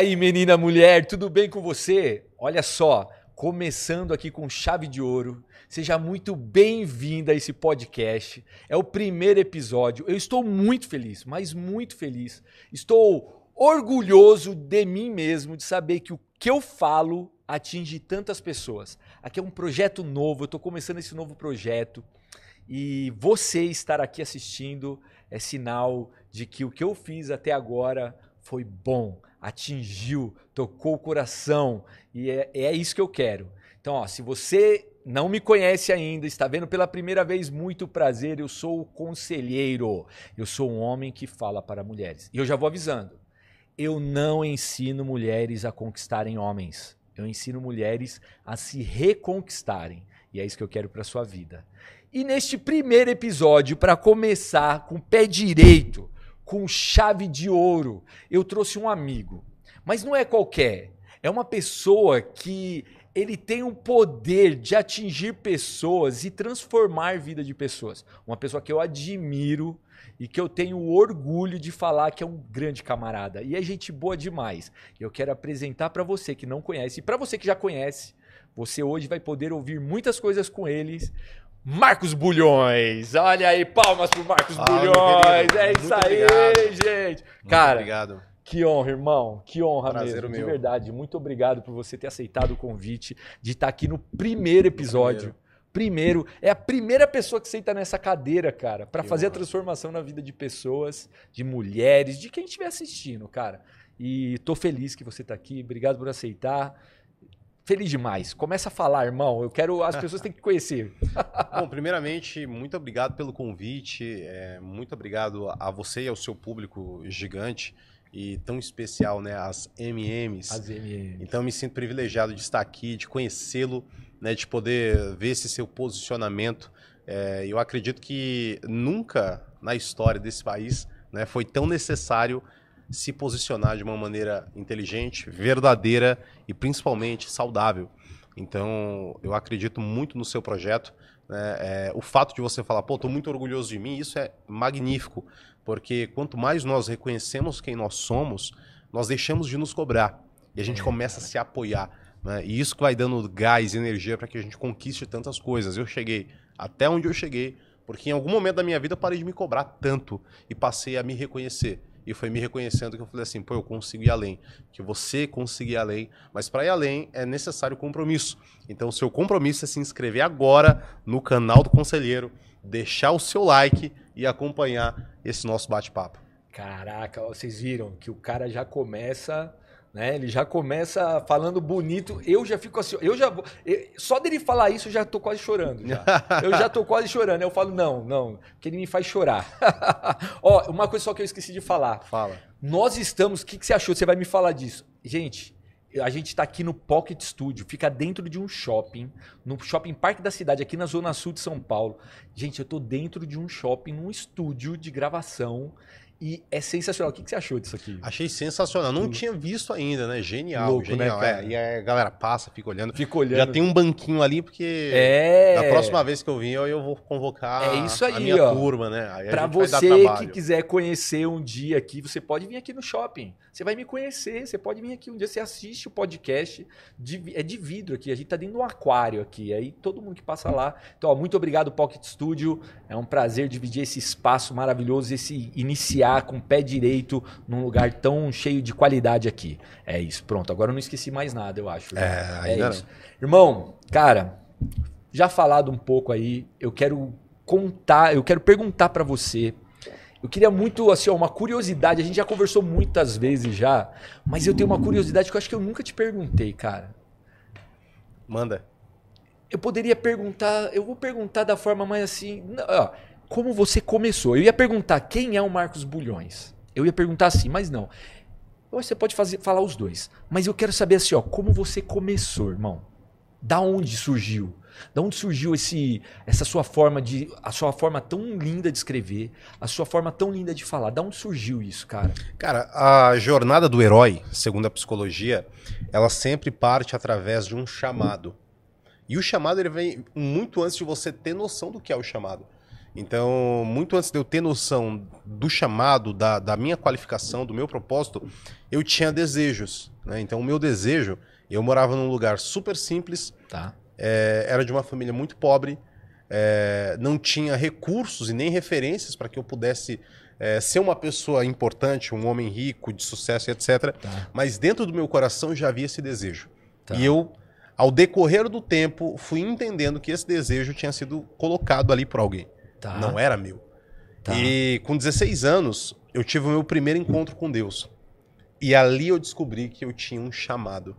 aí, menina, mulher, tudo bem com você? Olha só, começando aqui com chave de ouro. Seja muito bem-vinda a esse podcast. É o primeiro episódio. Eu estou muito feliz, mas muito feliz. Estou orgulhoso de mim mesmo, de saber que o que eu falo atinge tantas pessoas. Aqui é um projeto novo, eu estou começando esse novo projeto. E você estar aqui assistindo é sinal de que o que eu fiz até agora foi bom, atingiu, tocou o coração e é isso que eu quero. Então, ó, se você não me conhece ainda, está vendo pela primeira vez, muito prazer, eu sou o conselheiro. Eu sou um homem que fala para mulheres. E eu já vou avisando, eu não ensino mulheres a conquistarem homens. Eu ensino mulheres a se reconquistarem. E é isso que eu quero para a sua vida. E neste primeiro episódio, para começar com o pé direito, com chave de ouro, eu trouxe um amigo. Mas não é qualquer. É uma pessoa que ele tem o poder de atingir pessoas e transformar a vida de pessoas. Uma pessoa que eu admiro e que eu tenho orgulho de falar que é um grande camarada. E é gente boa demais. Eu quero apresentar para você que não conhece e para você que já conhece, você hoje vai poder ouvir muitas coisas com eles. Marcos Bulhões, olha aí, palmas pro Marcos Bulhões, é isso aí, gente. Cara, obrigado. Que honra, irmão, que honra Prazer mesmo, de meu. verdade. Muito obrigado por você ter aceitado o convite de estar aqui no primeiro episódio. Primeiro, é a primeira pessoa que senta nessa cadeira, cara, para fazer a transformação na vida de pessoas, de mulheres, de quem estiver assistindo, cara. E tô feliz que você tá aqui, obrigado por aceitar. Feliz demais. Começa a falar, irmão. As pessoas têm que conhecer. Bom, primeiramente, muito obrigado pelo convite. Muito obrigado a você e ao seu público gigante e tão especial, né? As MMs. As MMs. Então, me sinto privilegiado de estar aqui, de conhecê-lo, né? De poder ver esse seu posicionamento. Eu acredito que nunca na história desse país, né, foi tão necessário se posicionar de uma maneira inteligente, verdadeira e principalmente saudável. Então, eu acredito muito no seu projeto, né? O fato de você falar, pô, tô muito orgulhoso de mim, isso é magnífico, porque quanto mais nós reconhecemos quem nós somos, nós deixamos de nos cobrar e a gente começa a se apoiar, né? E isso que vai dando gás e energia para que a gente conquiste tantas coisas. Eu cheguei até onde eu cheguei, porque em algum momento da minha vida eu parei de me cobrar tanto e passei a me reconhecer. E foi me reconhecendo que eu falei assim, pô, eu consigo ir além, que você consiga ir além, mas para ir além é necessário compromisso. Então o seu compromisso é se inscrever agora no canal do Conselheiro, deixar o seu like e acompanhar esse nosso bate-papo. Caraca, vocês viram que o cara já começa, né? Ele já começa falando bonito. Eu já fico assim, só dele falar isso eu já tô quase chorando. Eu já tô quase chorando. Eu falo, não, porque ele me faz chorar. Ó, uma coisa só que eu esqueci de falar. Fala. Nós estamos, o que você achou? Você vai me falar disso. Gente, a gente está aqui no Pocket Studio, fica dentro de um shopping, no Shopping Parque da Cidade, aqui na Zona Sul de São Paulo. Gente, eu tô dentro de um shopping, num estúdio de gravação. E é sensacional. O que você achou disso aqui? Achei sensacional. Não tinha visto ainda, né? Genial, Louco, genial. né, cara? E a galera passa, fica olhando. Fica olhando. Já tem um banquinho ali, porque da próxima vez que eu vim, eu vou convocar isso aí, a minha turma, né? Aí pra a gente vai dar você trabalho. que quiser conhecer um dia aqui, você pode vir aqui no shopping. Você vai me conhecer, você pode vir aqui um dia, você assiste o podcast. É de vidro aqui, a gente tá dentro de um aquário aqui. Aí todo mundo que passa lá. Então, ó, muito obrigado, Pocket Studio. É um prazer dividir esse espaço maravilhoso, iniciar com o pé direito num lugar tão cheio de qualidade aqui. É isso, pronto. Agora eu não esqueci mais nada, eu acho. Ainda isso. Irmão, cara, já falado um pouco aí, eu quero perguntar pra você. Eu queria muito, assim, uma curiosidade. A gente já conversou muitas vezes já, mas eu tenho uma curiosidade que eu acho que eu nunca te perguntei, cara. Manda. Eu poderia perguntar, eu vou perguntar da forma mais assim, ó, como você começou. Eu ia perguntar quem é o Marcos Bulhões. Eu ia perguntar assim, mas não. Você pode falar os dois. Mas eu quero saber assim, ó, como você começou, irmão? Da onde surgiu? Da onde surgiu essa sua forma a sua forma tão linda de escrever, a sua forma tão linda de falar? Da onde surgiu isso, cara? Cara, a jornada do herói, segundo a psicologia, ela sempre parte através de um chamado. E o chamado ele vem muito antes de você ter noção do que é o chamado. Então, muito antes de eu ter noção do chamado, da minha qualificação, do meu propósito, eu tinha desejos, né? Então, o meu desejo, eu morava num lugar super simples, Tá. era de uma família muito pobre, não tinha recursos e nem referências para que eu pudesse ser uma pessoa importante, um homem rico, de sucesso, etc. Tá. Mas dentro do meu coração já havia esse desejo. Tá. E eu, ao decorrer do tempo, fui entendendo que esse desejo tinha sido colocado ali por alguém. Tá. Não era meu. Tá. E com 16 anos, eu tive o meu primeiro encontro com Deus. E ali eu descobri que eu tinha um chamado.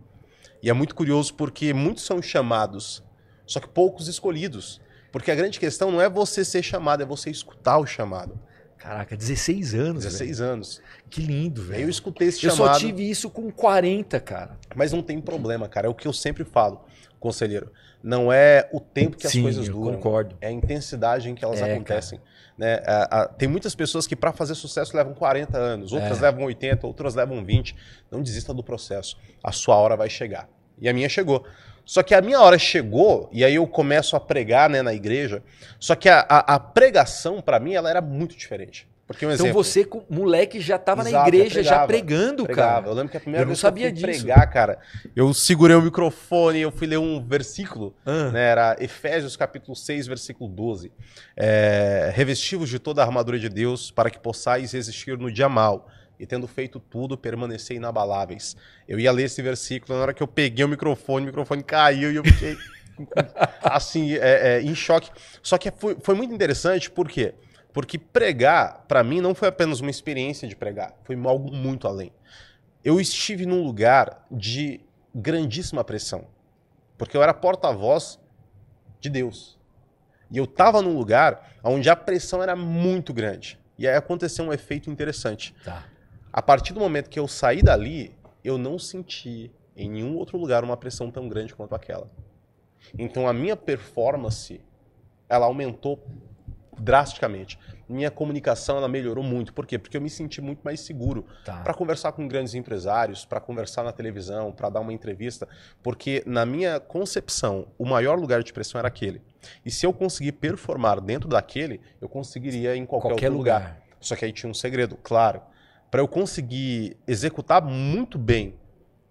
E é muito curioso porque muitos são chamados, só que poucos escolhidos. Porque a grande questão não é você ser chamado, é você escutar o chamado. Caraca, 16 anos, 16 anos. Que lindo, Aí velho. eu escutei esse Eu chamado. só tive isso com 40, cara. Mas não tem problema, cara. É o que eu sempre falo, conselheiro. Não é o tempo que Sim, as coisas eu duram. concordo. É a intensidade em que elas É, acontecem. Né? Tem muitas pessoas que para fazer sucesso levam 40 anos, outras É. levam 80, outras levam 20. Não desista do processo. A sua hora vai chegar. E a minha chegou. Só que a minha hora chegou, e aí eu começo a pregar, né, na igreja. Só que a pregação, para mim, ela era muito diferente. Porque um Então exemplo, você, moleque, já tava na Exato, igreja, eu já pregando, pregava. cara. Eu lembro que a primeira Eu não vez que eu sabia fui disso. pregar, cara, eu segurei o microfone, eu fui ler um versículo, Ah. né, era Efésios capítulo 6, versículo 12. Revesti-vos de toda a armadura de Deus para que possais resistir no dia mal e tendo feito tudo, permanecer inabaláveis. Eu ia ler esse versículo, na hora que eu peguei o microfone caiu e eu fiquei assim, em choque. Só que foi muito interessante, por quê? Porque pregar, para mim, não foi apenas uma experiência de pregar, foi algo muito além. Eu estive num lugar de grandíssima pressão, porque eu era porta-voz de Deus. E eu estava num lugar onde a pressão era muito grande. E aí aconteceu um efeito interessante. Tá. A partir do momento que eu saí dali, eu não senti em nenhum outro lugar uma pressão tão grande quanto aquela. Então a minha performance, ela aumentou drasticamente. Minha comunicação, ela melhorou muito. Por quê? Porque eu me senti muito mais seguro Tá. para conversar com grandes empresários, para conversar na televisão, para dar uma entrevista. Porque na minha concepção, o maior lugar de pressão era aquele. E se eu conseguir performar dentro daquele, eu conseguiria em qualquer outro lugar. Só que aí tinha um segredo, claro. Para eu conseguir executar muito bem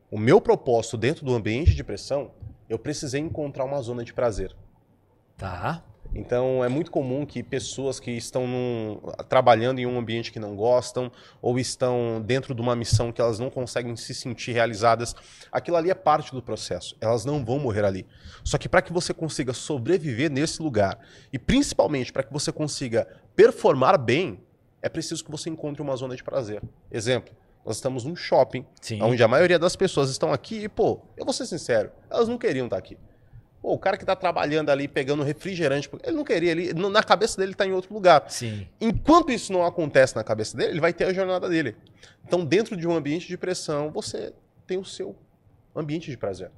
o meu propósito dentro do ambiente de pressão, eu precisei encontrar uma zona de prazer. Tá. Então é muito comum que pessoas que estão trabalhando em um ambiente que não gostam ou estão dentro de uma missão que elas não conseguem se sentir realizadas, aquilo ali é parte do processo, elas não vão morrer ali. Só que para que você consiga sobreviver nesse lugar e principalmente para que você consiga performar bem, é preciso que você encontre uma zona de prazer. Exemplo, nós estamos num shopping, Sim. onde a maioria das pessoas estão aqui e, pô, eu vou ser sincero, elas não queriam estar aqui. Pô, o cara que está trabalhando ali, pegando refrigerante, ele não queria, na cabeça dele está em outro lugar. Sim. Enquanto isso não acontece na cabeça dele, ele vai ter a jornada dele. Então, dentro de um ambiente de pressão, você tem o seu ambiente de prazer.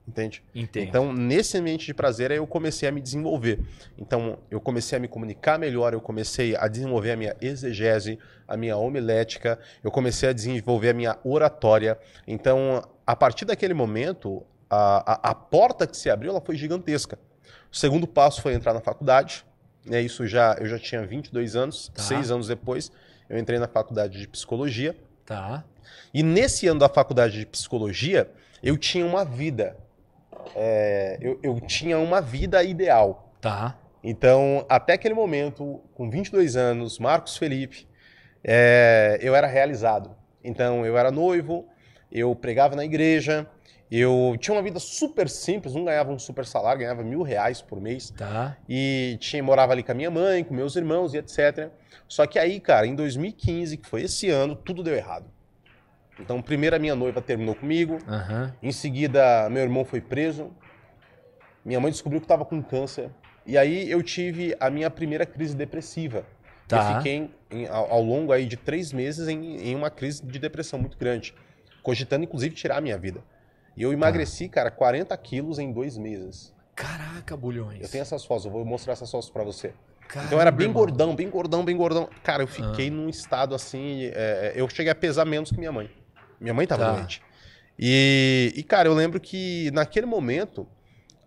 Entende? Entendo. Então, nesse ambiente de prazer, aí eu comecei a me desenvolver. Então, eu comecei a me comunicar melhor, eu comecei a desenvolver a minha exegese, a minha homilética, eu comecei a desenvolver a minha oratória. Então, a partir daquele momento, a porta que se abriu, ela foi gigantesca. O segundo passo foi entrar na faculdade. Né? Eu já tinha 22 anos, Tá. 6 anos depois, eu entrei na faculdade de psicologia. Tá. E nesse ano da faculdade de psicologia, eu tinha uma vida. Eu tinha uma vida ideal. Tá. Então, até aquele momento, com 22 anos, Marcos Felipe, eu era realizado. Então, eu era noivo, eu pregava na igreja, eu tinha uma vida super simples, não ganhava um super salário, ganhava R$1.000 por mês. Tá. E morava ali com a minha mãe, com meus irmãos e etc. Só que aí, cara, em 2015, que foi esse ano, tudo deu errado. Então, primeiro a minha noiva terminou comigo, Aham. em seguida meu irmão foi preso, minha mãe descobriu que estava com câncer, e aí eu tive a minha primeira crise depressiva. Tá. Eu fiquei ao longo aí de 3 meses em uma crise de depressão muito grande, cogitando inclusive tirar a minha vida. E eu emagreci, cara, 40 quilos em 2 meses. Caraca, Bulhões. Eu tenho essas fotos, eu vou mostrar essas fotos pra você. Caramba, Então eu era bem irmão. gordão, bem gordão, bem gordão. Cara, eu fiquei num estado assim, eu cheguei a pesar menos que minha mãe. Minha mãe tava Tá. doente. E, cara, eu lembro que naquele momento,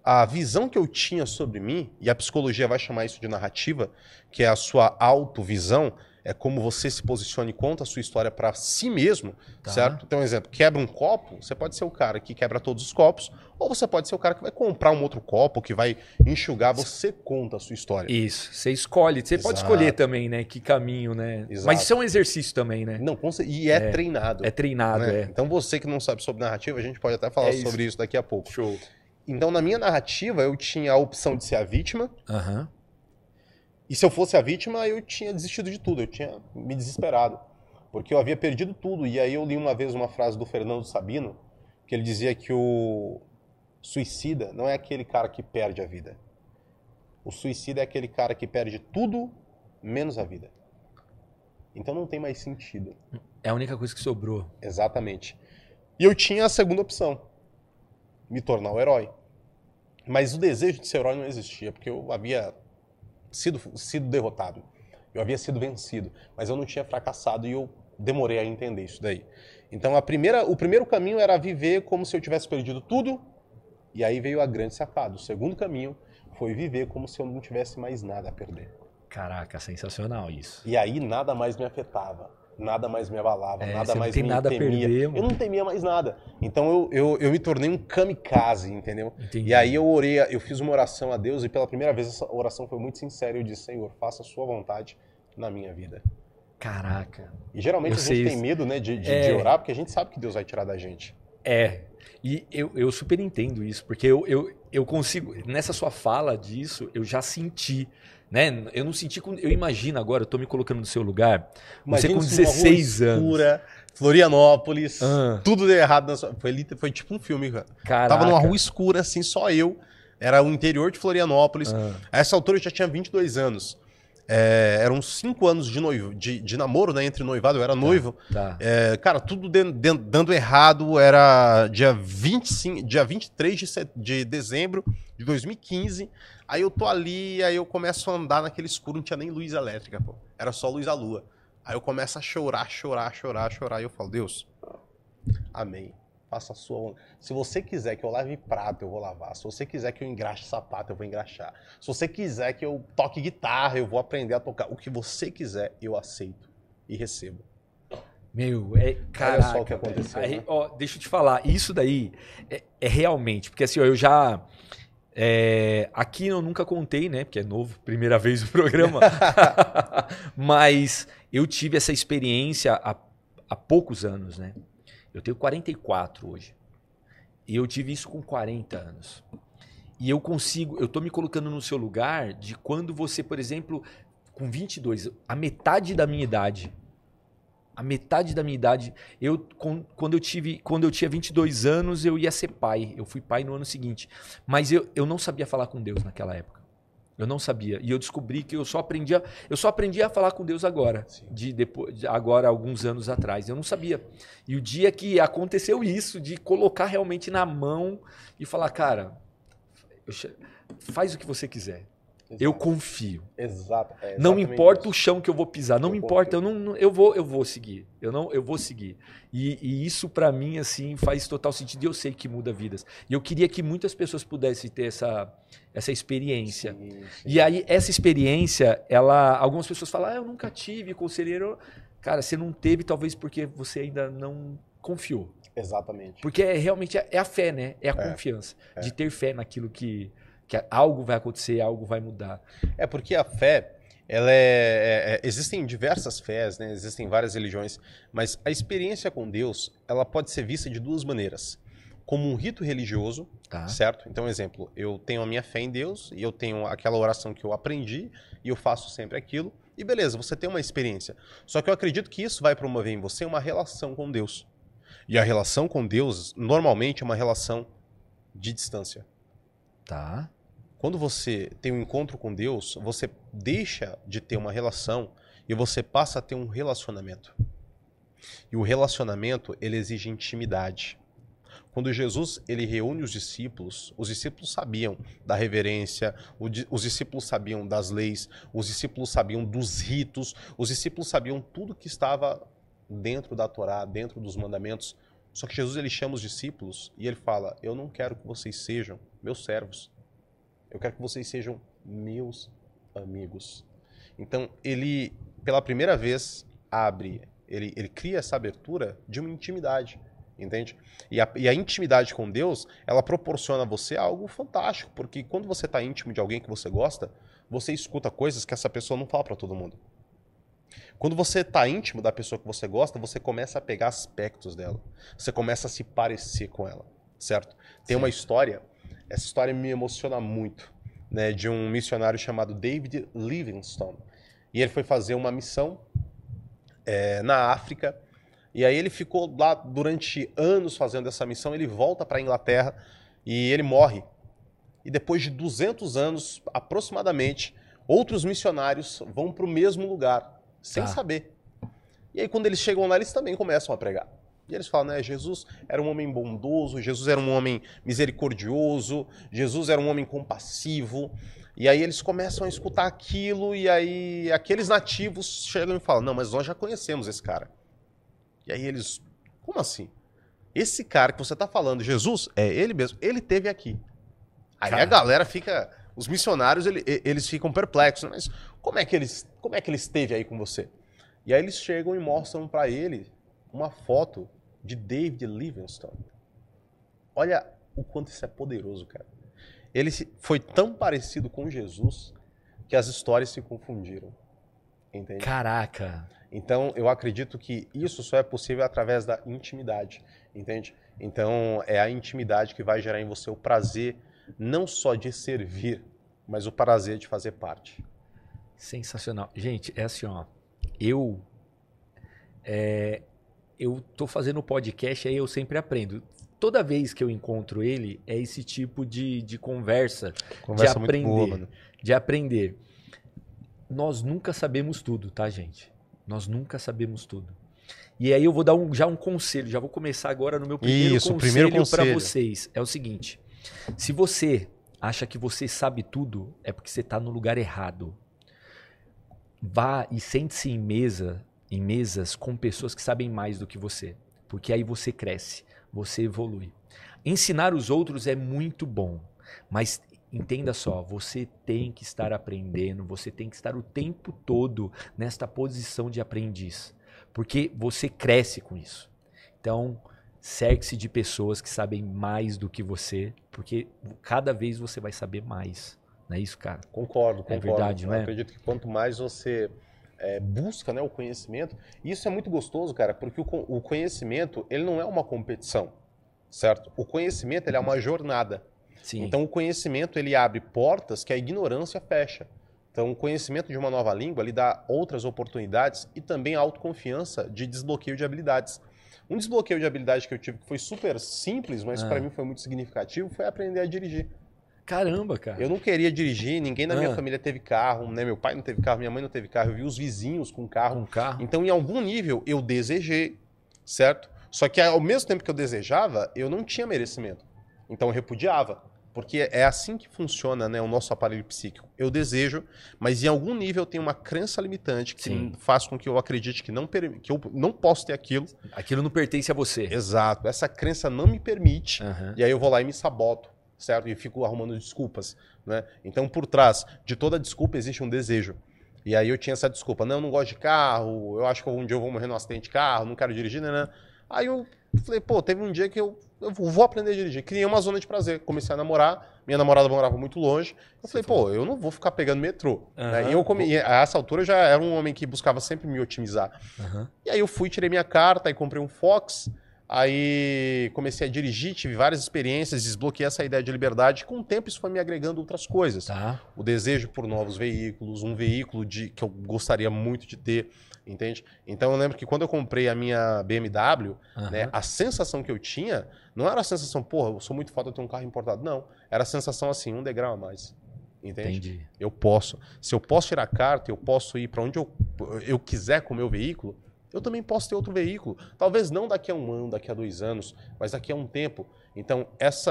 a visão que eu tinha sobre mim, e a psicologia vai chamar isso de narrativa, que é a sua autovisão, é como você se posiciona e conta a sua história para si mesmo, certo? Então, um exemplo, quebra um copo, você pode ser o cara que quebra todos os copos, ou você pode ser o cara que vai comprar um outro copo, que vai enxugar, você conta a sua história. Isso, você escolhe, você pode escolher também, né, que caminho, né? Exato. Mas isso é um exercício também, né? Não, e é treinado. É treinado, né? é. Então, você que não sabe sobre narrativa, a gente pode até falar sobre isso daqui a pouco. Show. Então, na minha narrativa, eu tinha a opção de ser a vítima. Aham. E se eu fosse a vítima, eu tinha desistido de tudo, eu tinha me desesperado. Porque eu havia perdido tudo. E aí eu li uma vez uma frase do Fernando Sabino, que ele dizia que o suicida não é aquele cara que perde a vida. O suicida é aquele cara que perde tudo, menos a vida. Então não tem mais sentido. É a única coisa que sobrou. Exatamente. E eu tinha a segunda opção, me tornar o herói. Mas o desejo de ser herói não existia, porque eu havia sido derrotado. Eu havia sido vencido, mas eu não tinha fracassado e eu demorei a entender isso daí. Então o primeiro caminho era viver como se eu tivesse perdido tudo, e aí veio a grande sacada. O segundo caminho foi viver como se eu não tivesse mais nada a perder. Caraca, sensacional isso. E aí nada mais me afetava, nada mais me abalava, nada mais me nada temia. A perder, mano. Eu não temia mais nada. Então eu me tornei um kamikaze, entendeu? Entendi. E aí eu fiz uma oração a Deus e pela primeira vez essa oração foi muito sincera. Eu disse, Senhor, faça a sua vontade na minha vida. Caraca. E geralmente a gente tem medo, né, de orar, porque a gente sabe que Deus vai tirar da gente. E eu super entendo isso, porque eu consigo, nessa sua fala disso, eu já senti, né? Eu não senti, eu imagino agora, eu tô me colocando no seu lugar, você com 16 anos. Florianópolis, tudo deu errado. Foi tipo um filme, cara. Caraca. Tava numa rua escura, assim, só eu. Era o interior de Florianópolis. A essa altura eu já tinha 22 anos. Eram 5 anos de namoro, né? Entre noivado, eu era noivo. Cara, tudo dando errado. Era dia 23 de dezembro de 2015. Aí eu tô ali, aí eu começo a andar naquele escuro, não tinha nem luz elétrica, pô. Era só luz à lua. Aí eu começo a chorar. E eu falo, Deus, amém. Faça a sua vontade. Se você quiser que eu lave prato, eu vou lavar. Se você quiser que eu engraxe sapato, eu vou engraxar. Se você quiser que eu toque guitarra, eu vou aprender a tocar. O que você quiser, eu aceito e recebo. Meu, caraca. Olha só o que aconteceu. Aí, ó, deixa eu te falar, isso daí é realmente, porque assim, ó, eu já... aqui eu nunca contei, né? Porque é novo, primeira vez no programa. Mas eu tive essa experiência há poucos anos, né? Eu tenho 44 hoje. E eu tive isso com 40 anos. E eu tô me colocando no seu lugar de quando você, por exemplo, com 22, a metade da minha idade, quando eu tinha 22 anos, eu ia ser pai. Eu fui pai no ano seguinte. Mas eu não sabia falar com Deus naquela época. Eu não sabia. E eu descobri que eu só aprendi a falar com Deus agora. Agora, alguns anos atrás. Eu não sabia. E o dia que aconteceu isso, de colocar realmente na mão e falar, cara, faz o que você quiser. Exato. Eu confio. Exato. Não importa o chão que eu vou pisar, não me importa, eu vou seguir. Eu vou seguir. E isso para mim assim faz total sentido. E eu sei que muda vidas. E eu queria que muitas pessoas pudessem ter essa experiência. Sim. E aí essa experiência, algumas pessoas falam, eu nunca tive conselheiro. Cara, você não teve talvez porque você ainda não confiou. Exatamente. Porque realmente é a fé, né? É a confiança de ter fé naquilo que algo vai acontecer, algo vai mudar. Porque a fé, existem diversas fés, né? Existem várias religiões, mas a experiência com Deus, ela pode ser vista de duas maneiras. Como um rito religioso, certo? Então, exemplo, eu tenho a minha fé em Deus e eu tenho aquela oração que eu aprendi e eu faço sempre aquilo. E beleza, você tem uma experiência. Só que eu acredito que isso vai promover em você uma relação com Deus. E a relação com Deus, normalmente, é uma relação de distância. Tá. Quando você tem um encontro com Deus, você deixa de ter uma relação e você passa a ter um relacionamento. E o relacionamento, ele exige intimidade. Quando Jesus ele reúne os discípulos sabiam da reverência, os discípulos sabiam das leis, os discípulos sabiam dos ritos, os discípulos sabiam tudo que estava dentro da Torá, dentro dos mandamentos. Só que Jesus ele chama os discípulos e ele fala, eu não quero que vocês sejam meus servos. Eu quero que vocês sejam meus amigos. Então, ele, pela primeira vez, ele cria essa abertura de uma intimidade, entende? E a intimidade com Deus, ela proporciona a você algo fantástico, porque quando você está íntimo de alguém que você gosta, você escuta coisas que essa pessoa não fala para todo mundo. Quando você está íntimo da pessoa que você gosta, você começa a pegar aspectos dela. Você começa a se parecer com ela, certo? Tem uma história, essa história me emociona muito, né, de um missionário chamado David Livingstone. E ele foi fazer uma missão na África. E aí ele ficou lá durante anos fazendo essa missão. Ele volta para a Inglaterra e ele morre. E depois de 200 anos, aproximadamente, outros missionários vão para o mesmo lugar, sem saber. E aí quando eles chegam lá, eles também começam a pregar. E eles falam, né, Jesus era um homem bondoso, Jesus era um homem misericordioso, Jesus era um homem compassivo. E aí eles começam a escutar aquilo e aí aqueles nativos chegam e falam, não, mas nós já conhecemos esse cara. E aí eles, como assim? Esse cara que você está falando, Jesus, é ele mesmo, ele esteve aqui. Aí a galera fica, os missionários, eles ficam perplexos, mas como é que ele esteve aí com você? E aí eles chegam e mostram para ele uma foto de David Livingstone. Olha o quanto isso é poderoso, cara. Ele foi tão parecido com Jesus que as histórias se confundiram. Entende? Caraca! Então, eu acredito que isso só é possível através da intimidade, entende? Então, é a intimidade que vai gerar em você o prazer, não só de servir, mas o prazer de fazer parte. Sensacional. Gente, é assim, ó. Eu tô fazendo podcast, aí eu sempre aprendo. Toda vez que eu encontro ele, é esse tipo de conversa de aprender. Muito boa, mano. De aprender. Nós nunca sabemos tudo, tá, gente? Nós nunca sabemos tudo. E aí eu vou dar já um conselho, já vou começar agora no meu primeiro conselho para vocês. É o seguinte, se você acha que você sabe tudo, é porque você está no lugar errado. Vá e sente-se em mesas com pessoas que sabem mais do que você, porque aí você cresce, você evolui. Ensinar os outros é muito bom, mas entenda só, você tem que estar aprendendo, você tem que estar o tempo todo nesta posição de aprendiz, porque você cresce com isso. Então, cerque-se de pessoas que sabem mais do que você, porque cada vez você vai saber mais. Não é isso, cara? Concordo. É verdade, não é? Eu acredito que quanto mais você busca, né, o conhecimento, isso é muito gostoso, cara, porque o conhecimento, ele não é uma competição, certo? O conhecimento, ele é uma jornada. Sim. Então, o conhecimento, ele abre portas que a ignorância fecha. Então, o conhecimento de uma nova língua, ele dá outras oportunidades e também a autoconfiança de desbloqueio de habilidades. Um desbloqueio de habilidade que eu tive que foi super simples, mas para mim foi muito significativo, foi aprender a dirigir. Caramba, cara. Eu não queria dirigir, ninguém na minha família teve carro, né? Meu pai não teve carro, minha mãe não teve carro, eu vi os vizinhos com carro. Então, em algum nível, eu desejei, certo? Só que ao mesmo tempo que eu desejava, eu não tinha merecimento. Então, eu repudiava. Porque é assim que funciona, né, o nosso aparelho psíquico. Eu desejo, mas em algum nível eu tenho uma crença limitante que faz com que eu acredite que eu não posso ter aquilo. Aquilo não pertence a você. Exato. Essa crença não me permite. E aí eu vou lá e me saboto, certo? E fico arrumando desculpas, né? Então, por trás de toda desculpa existe um desejo. E aí eu tinha essa desculpa. Não, eu não gosto de carro, eu acho que um dia eu vou morrer num acidente de carro, não quero dirigir, né? Aí eu falei, pô, teve um dia que eu vou aprender a dirigir. Criei uma zona de prazer. Comecei a namorar. Minha namorada morava muito longe. Eu falei, pô, eu não vou ficar pegando metrô. Né? E a essa altura eu já era um homem que buscava sempre me otimizar. E aí eu fui, tirei minha carta, aí comprei um Fox. Aí comecei a dirigir, tive várias experiências, desbloqueei essa ideia de liberdade. Com o tempo isso foi me agregando outras coisas. O desejo por novos veículos, um veículo que eu gostaria muito de ter. Entende? Então eu lembro que quando eu comprei a minha BMW, né, a sensação que eu tinha não era a sensação, porra, eu sou muito foda, eu tenho um carro importado. Não, era a sensação assim, um degrau a mais. Entende? Entendi. Eu posso. Se eu posso tirar a carta, eu posso ir para onde eu quiser com o meu veículo, eu também posso ter outro veículo. Talvez não daqui a 1 ano, daqui a 2 anos, mas daqui a um tempo. Então,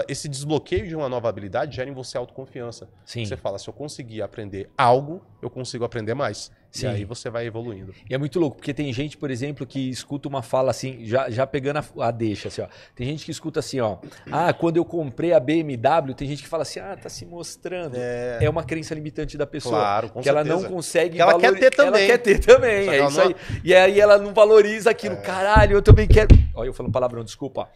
esse desbloqueio de uma nova habilidade gera em você autoconfiança. Sim. Você fala, se eu conseguir aprender algo, eu consigo aprender mais. Sim. E aí você vai evoluindo. E é muito louco, porque tem gente, por exemplo, que escuta uma fala assim, já pegando a deixa, assim, ó. Tem gente que escuta assim, ó. Ah, quando eu comprei a BMW, tem gente que fala assim, ah, tá se mostrando. É uma crença limitante da pessoa. Claro, com que ela certeza. não consegue Que ela quer ter também. Ela quer ter também, Só que é ela isso não- aí. E aí ela não valoriza aquilo. Caralho, eu também quero... Olha, eu falando palavrão, desculpa.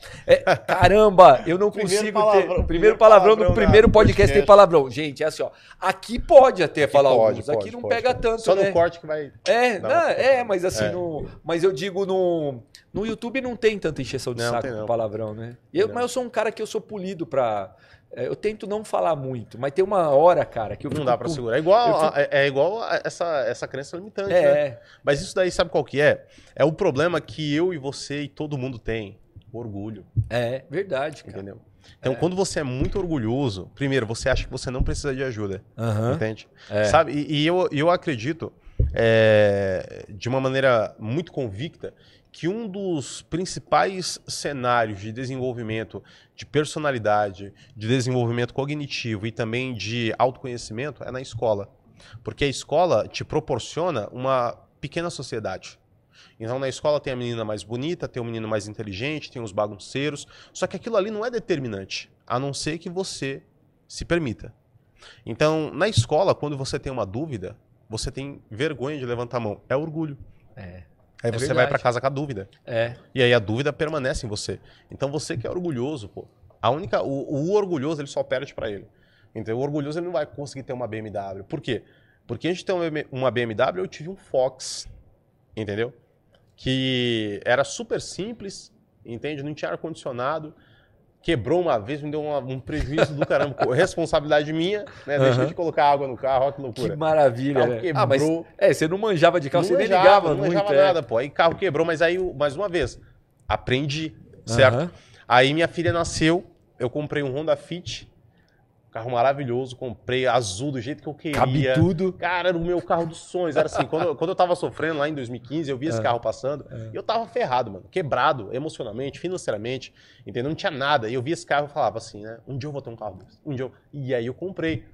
Caramba, eu não consigo ter... Primeiro palavrão do primeiro podcast tem palavrão. Gente, é assim, ó. Aqui pode até falar alguns, aqui não pega tanto, Só né? no corte que vai... Mas assim, mas eu digo no YouTube não tem tanta encheção de Não, saco tem com não. palavrão, né? Mas eu sou um cara que eu sou polido pra... eu tento não falar muito, mas tem uma hora, cara, que eu Não fico dá pra com- segurar. É igual a essa crença limitante, né? É, Mas isso daí, sabe qual que é? É o problema que eu e você e todo mundo tem. Orgulho, verdade, cara. entendeu? Então, quando você é muito orgulhoso, primeiro, você acha que você não precisa de ajuda. Aham. Entende? É. Sabe? E eu acredito, de uma maneira muito convicta, que um dos principais cenários de desenvolvimento de personalidade, de desenvolvimento cognitivo e também de autoconhecimento é na escola. Porque a escola te proporciona uma pequena sociedade. Então, na escola tem a menina mais bonita, tem o menino mais inteligente, tem os bagunceiros. Só que aquilo ali não é determinante, a não ser que você se permita. Então, na escola, quando você tem uma dúvida, você tem vergonha de levantar a mão. É orgulho. Aí você vai verdade. para casa com a dúvida. E aí a dúvida permanece em você. Então, você que é orgulhoso, pô. O orgulhoso, ele só perde para ele. Então, o orgulhoso, ele não vai conseguir ter uma BMW. Por quê? Porque antes de ter uma BMW, eu tive um Fox. Entendeu? Que era super simples, entende? Não tinha ar-condicionado, quebrou uma vez, me deu um prejuízo do caramba. Responsabilidade minha, né? Deixei de colocar água no carro, olha que loucura. Que maravilha, Carro né? quebrou. Mas você não manjava de carro, Não você nem manjava, ligava não muito. manjava nada, pô. Aí carro quebrou, mas aí, mais uma vez, aprendi, certo? Aham. Aí minha filha nasceu, eu comprei um Honda Fit, carro maravilhoso, comprei azul do jeito que eu queria. Cabe tudo. Cara, era o meu carro dos sonhos. Era assim, quando eu tava sofrendo lá em 2015, eu vi esse carro passando e eu tava ferrado, mano. Quebrado emocionalmente, financeiramente, entendeu? Não tinha nada. E eu vi esse carro e falava assim, né? Um dia eu vou ter um carro desse. E aí eu comprei.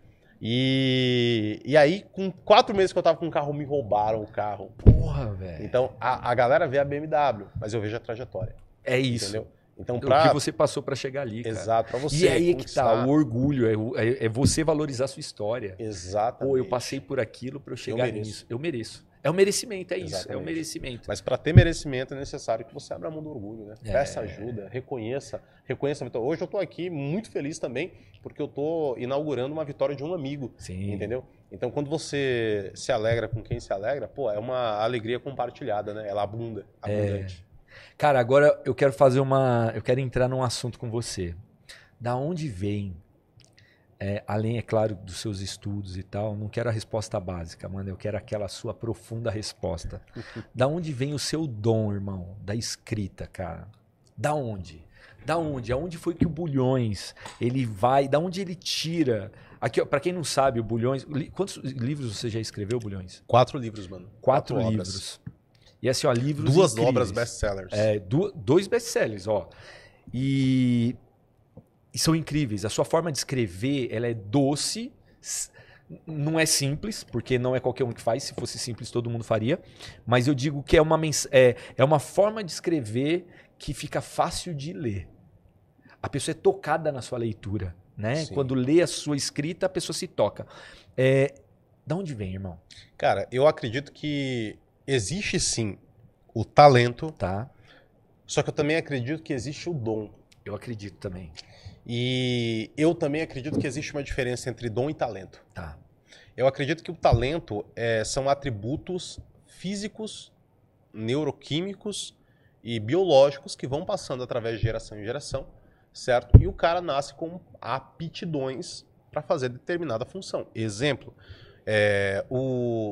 E aí, com 4 meses que eu tava com o carro, me roubaram o carro. Porra, velho. Então, a galera vê a BMW, mas eu vejo a trajetória. É isso. Entendeu? Então, O que você passou pra chegar ali, cara. Exato, pra você E aí é que tá, conquistar. o orgulho, é você valorizar a sua história. Exatamente. Pô, eu passei por aquilo pra eu chegar mereço. nisso. Eu mereço. É o merecimento, é isso. É o Exatamente. merecimento. Mas para ter merecimento é necessário que você abra mão do orgulho, né? É. Peça ajuda, reconheça a vitória. Hoje eu tô aqui muito feliz também, porque eu tô inaugurando uma vitória de um amigo, Sim. entendeu? Então quando você se alegra com quem se alegra, pô, é uma alegria compartilhada, né? Ela abunda, abundante. Cara, agora eu quero eu quero entrar num assunto com você. Da onde vem, além, é claro, dos seus estudos e tal, não quero a resposta básica, mano, eu quero aquela sua profunda resposta. Da onde vem o seu dom, irmão, da escrita, cara? Da onde? Da onde? Aonde foi que o Bulhões, ele vai, da onde ele tira? Aqui, ó, pra quem não sabe, o Bulhões, quantos livros você já escreveu, Bulhões? 4 livros, mano. 4 obras. livros. E assim, ó, livros 2 incríveis. obras best-sellers. 2 best-sellers, ó. E são incríveis. A sua forma de escrever, ela é doce, não é simples, porque não é qualquer um que faz. Se fosse simples, todo mundo faria. Mas eu digo que é uma forma de escrever que fica fácil de ler. A pessoa é tocada na sua leitura, né? Sim. Quando lê a sua escrita, a pessoa se toca. Da onde vem, irmão? Cara, eu acredito que existe sim o talento, Tá? só que eu também acredito que existe o dom. Eu acredito também. E eu também acredito que existe uma diferença entre dom e talento. Tá. Eu acredito que o talento são atributos físicos, neuroquímicos e biológicos que vão passando através de geração em geração, certo? E o cara nasce com aptidões para fazer determinada função. Exemplo,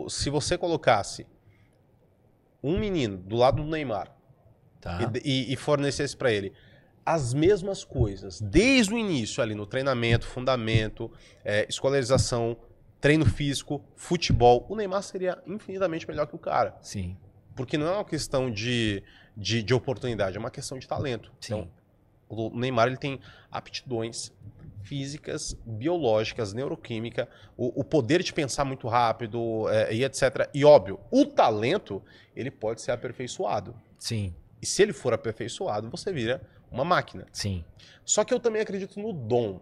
se você colocasse um menino do lado do Neymar Tá. e fornecesse para ele as mesmas coisas, desde o início ali no treinamento, fundamento, escolarização, treino físico, futebol, o Neymar seria infinitamente melhor que o cara. Sim. Porque não é uma questão de oportunidade, é uma questão de talento. Sim. Então, o Neymar ele tem aptidões físicas, biológicas, neuroquímica, o poder de pensar muito rápido e etc. E óbvio, o talento, ele pode ser aperfeiçoado. Sim. E se ele for aperfeiçoado, você vira uma máquina. Sim. Só que eu também acredito no dom.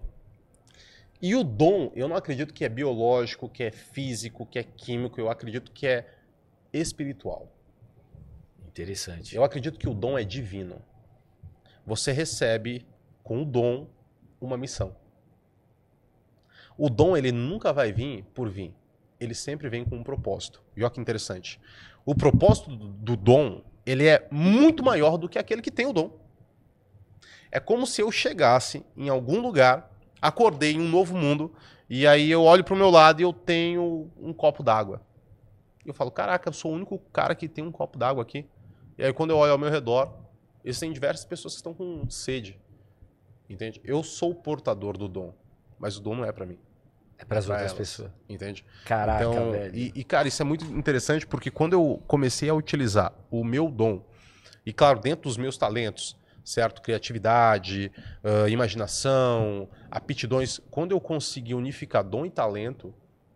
E o dom, eu não acredito que é biológico, que é físico, que é químico, eu acredito que é espiritual. Interessante. Eu acredito que o dom é divino. Você recebe com o dom uma missão. O dom, ele nunca vai vir por vir. Ele sempre vem com um propósito. E olha que interessante. O propósito do dom, ele é muito maior do que aquele que tem o dom. É como se eu chegasse em algum lugar, acordei em um novo mundo, e aí eu olho para o meu lado e eu tenho um copo d'água. Eu falo, caraca, eu sou o único cara que tem um copo d'água aqui. E aí quando eu olho ao meu redor, existem diversas pessoas que estão com sede. Entende? Eu sou o portador do dom, mas o dom não é para mim. É para as outras elas, pessoas. Entende? Caraca, então, velho. Cara, isso é muito interessante porque quando eu comecei a utilizar o meu dom, e claro, dentro dos meus talentos, certo? Criatividade, imaginação, aptidões. Quando eu consegui unificar dom e talento,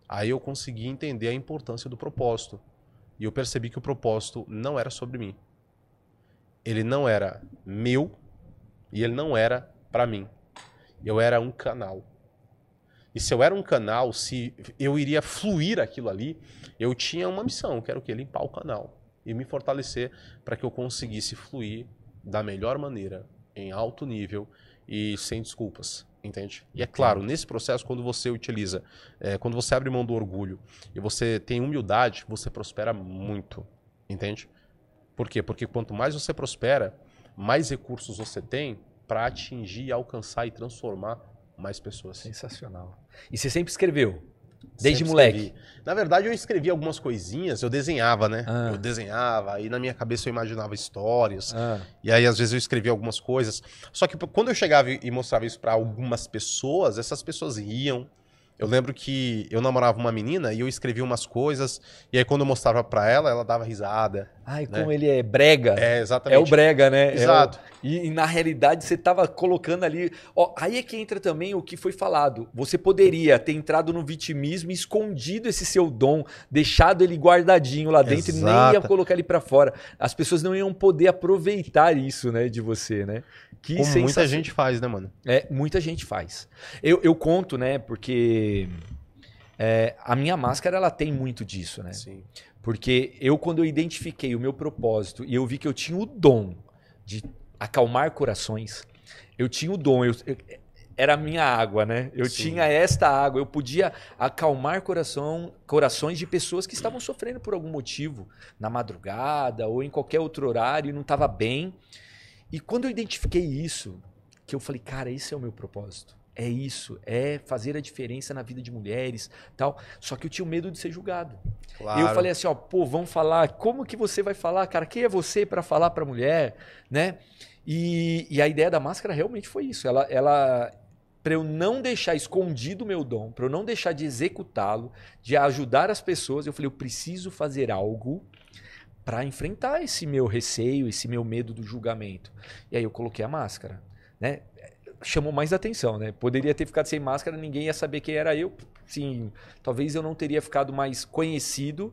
aí eu consegui entender a importância do propósito. E eu percebi que o propósito não era sobre mim. Ele não era meu e ele não era para mim. Eu era um canal. E se eu era um canal, se eu iria fluir aquilo ali, eu tinha uma missão, que era o quê? Limpar o canal e me fortalecer para que eu conseguisse fluir da melhor maneira, em alto nível e sem desculpas, entende? E é claro, nesse processo, quando você utiliza, quando você abre mão do orgulho e você tem humildade, você prospera muito, entende? Por quê? Porque quanto mais você prospera, mais recursos você tem para atingir, alcançar e transformar mais pessoas. Sensacional. E você sempre escreveu? Desde Sempre moleque? Escrevi. Na verdade, eu escrevia algumas coisinhas, eu desenhava, né? Ah. Eu desenhava, aí na minha cabeça eu imaginava histórias. Ah. E aí, às vezes, eu escrevia algumas coisas. Só que quando eu chegava e mostrava isso para algumas pessoas, essas pessoas riam. Eu lembro que eu namorava uma menina e eu escrevia umas coisas, e aí quando eu mostrava para ela, ela dava risada. Ai, né? como ele é brega. É, exatamente. É o brega, né? Exato. E na realidade você estava colocando ali... Ó, aí é que entra também o que foi falado. Você poderia ter entrado no vitimismo e escondido esse seu dom, deixado ele guardadinho lá dentro e nem ia colocar ele para fora. As pessoas não iam poder aproveitar isso, né, de você, né? Que Como muita gente faz, né, mano? Muita gente faz. Eu conto, né, porque a minha máscara ela tem muito disso, né? Sim. Porque quando eu identifiquei o meu propósito e eu vi que eu tinha o dom de acalmar corações, eu tinha o dom, era a minha água, né? Eu Sim. tinha esta água, eu podia acalmar corações de pessoas que estavam sofrendo por algum motivo, na madrugada ou em qualquer outro horário e não estava bem. E quando eu identifiquei isso, que eu falei, cara, esse é o meu propósito. É isso, é fazer a diferença na vida de mulheres, tal. Só que eu tinha medo de ser julgado. Claro. Eu falei assim, ó, pô, vamos falar, como que você vai falar, cara? Quem é você para falar para mulher, né? E a ideia da máscara realmente foi isso. Ela para eu não deixar escondido o meu dom, para eu não deixar de executá-lo, de ajudar as pessoas, eu falei, eu preciso fazer algo para enfrentar esse meu receio, esse meu medo do julgamento. E aí eu coloquei a máscara, né? Chamou mais atenção, né? Poderia ter ficado sem máscara, ninguém ia saber quem era eu. Sim, talvez eu não teria ficado mais conhecido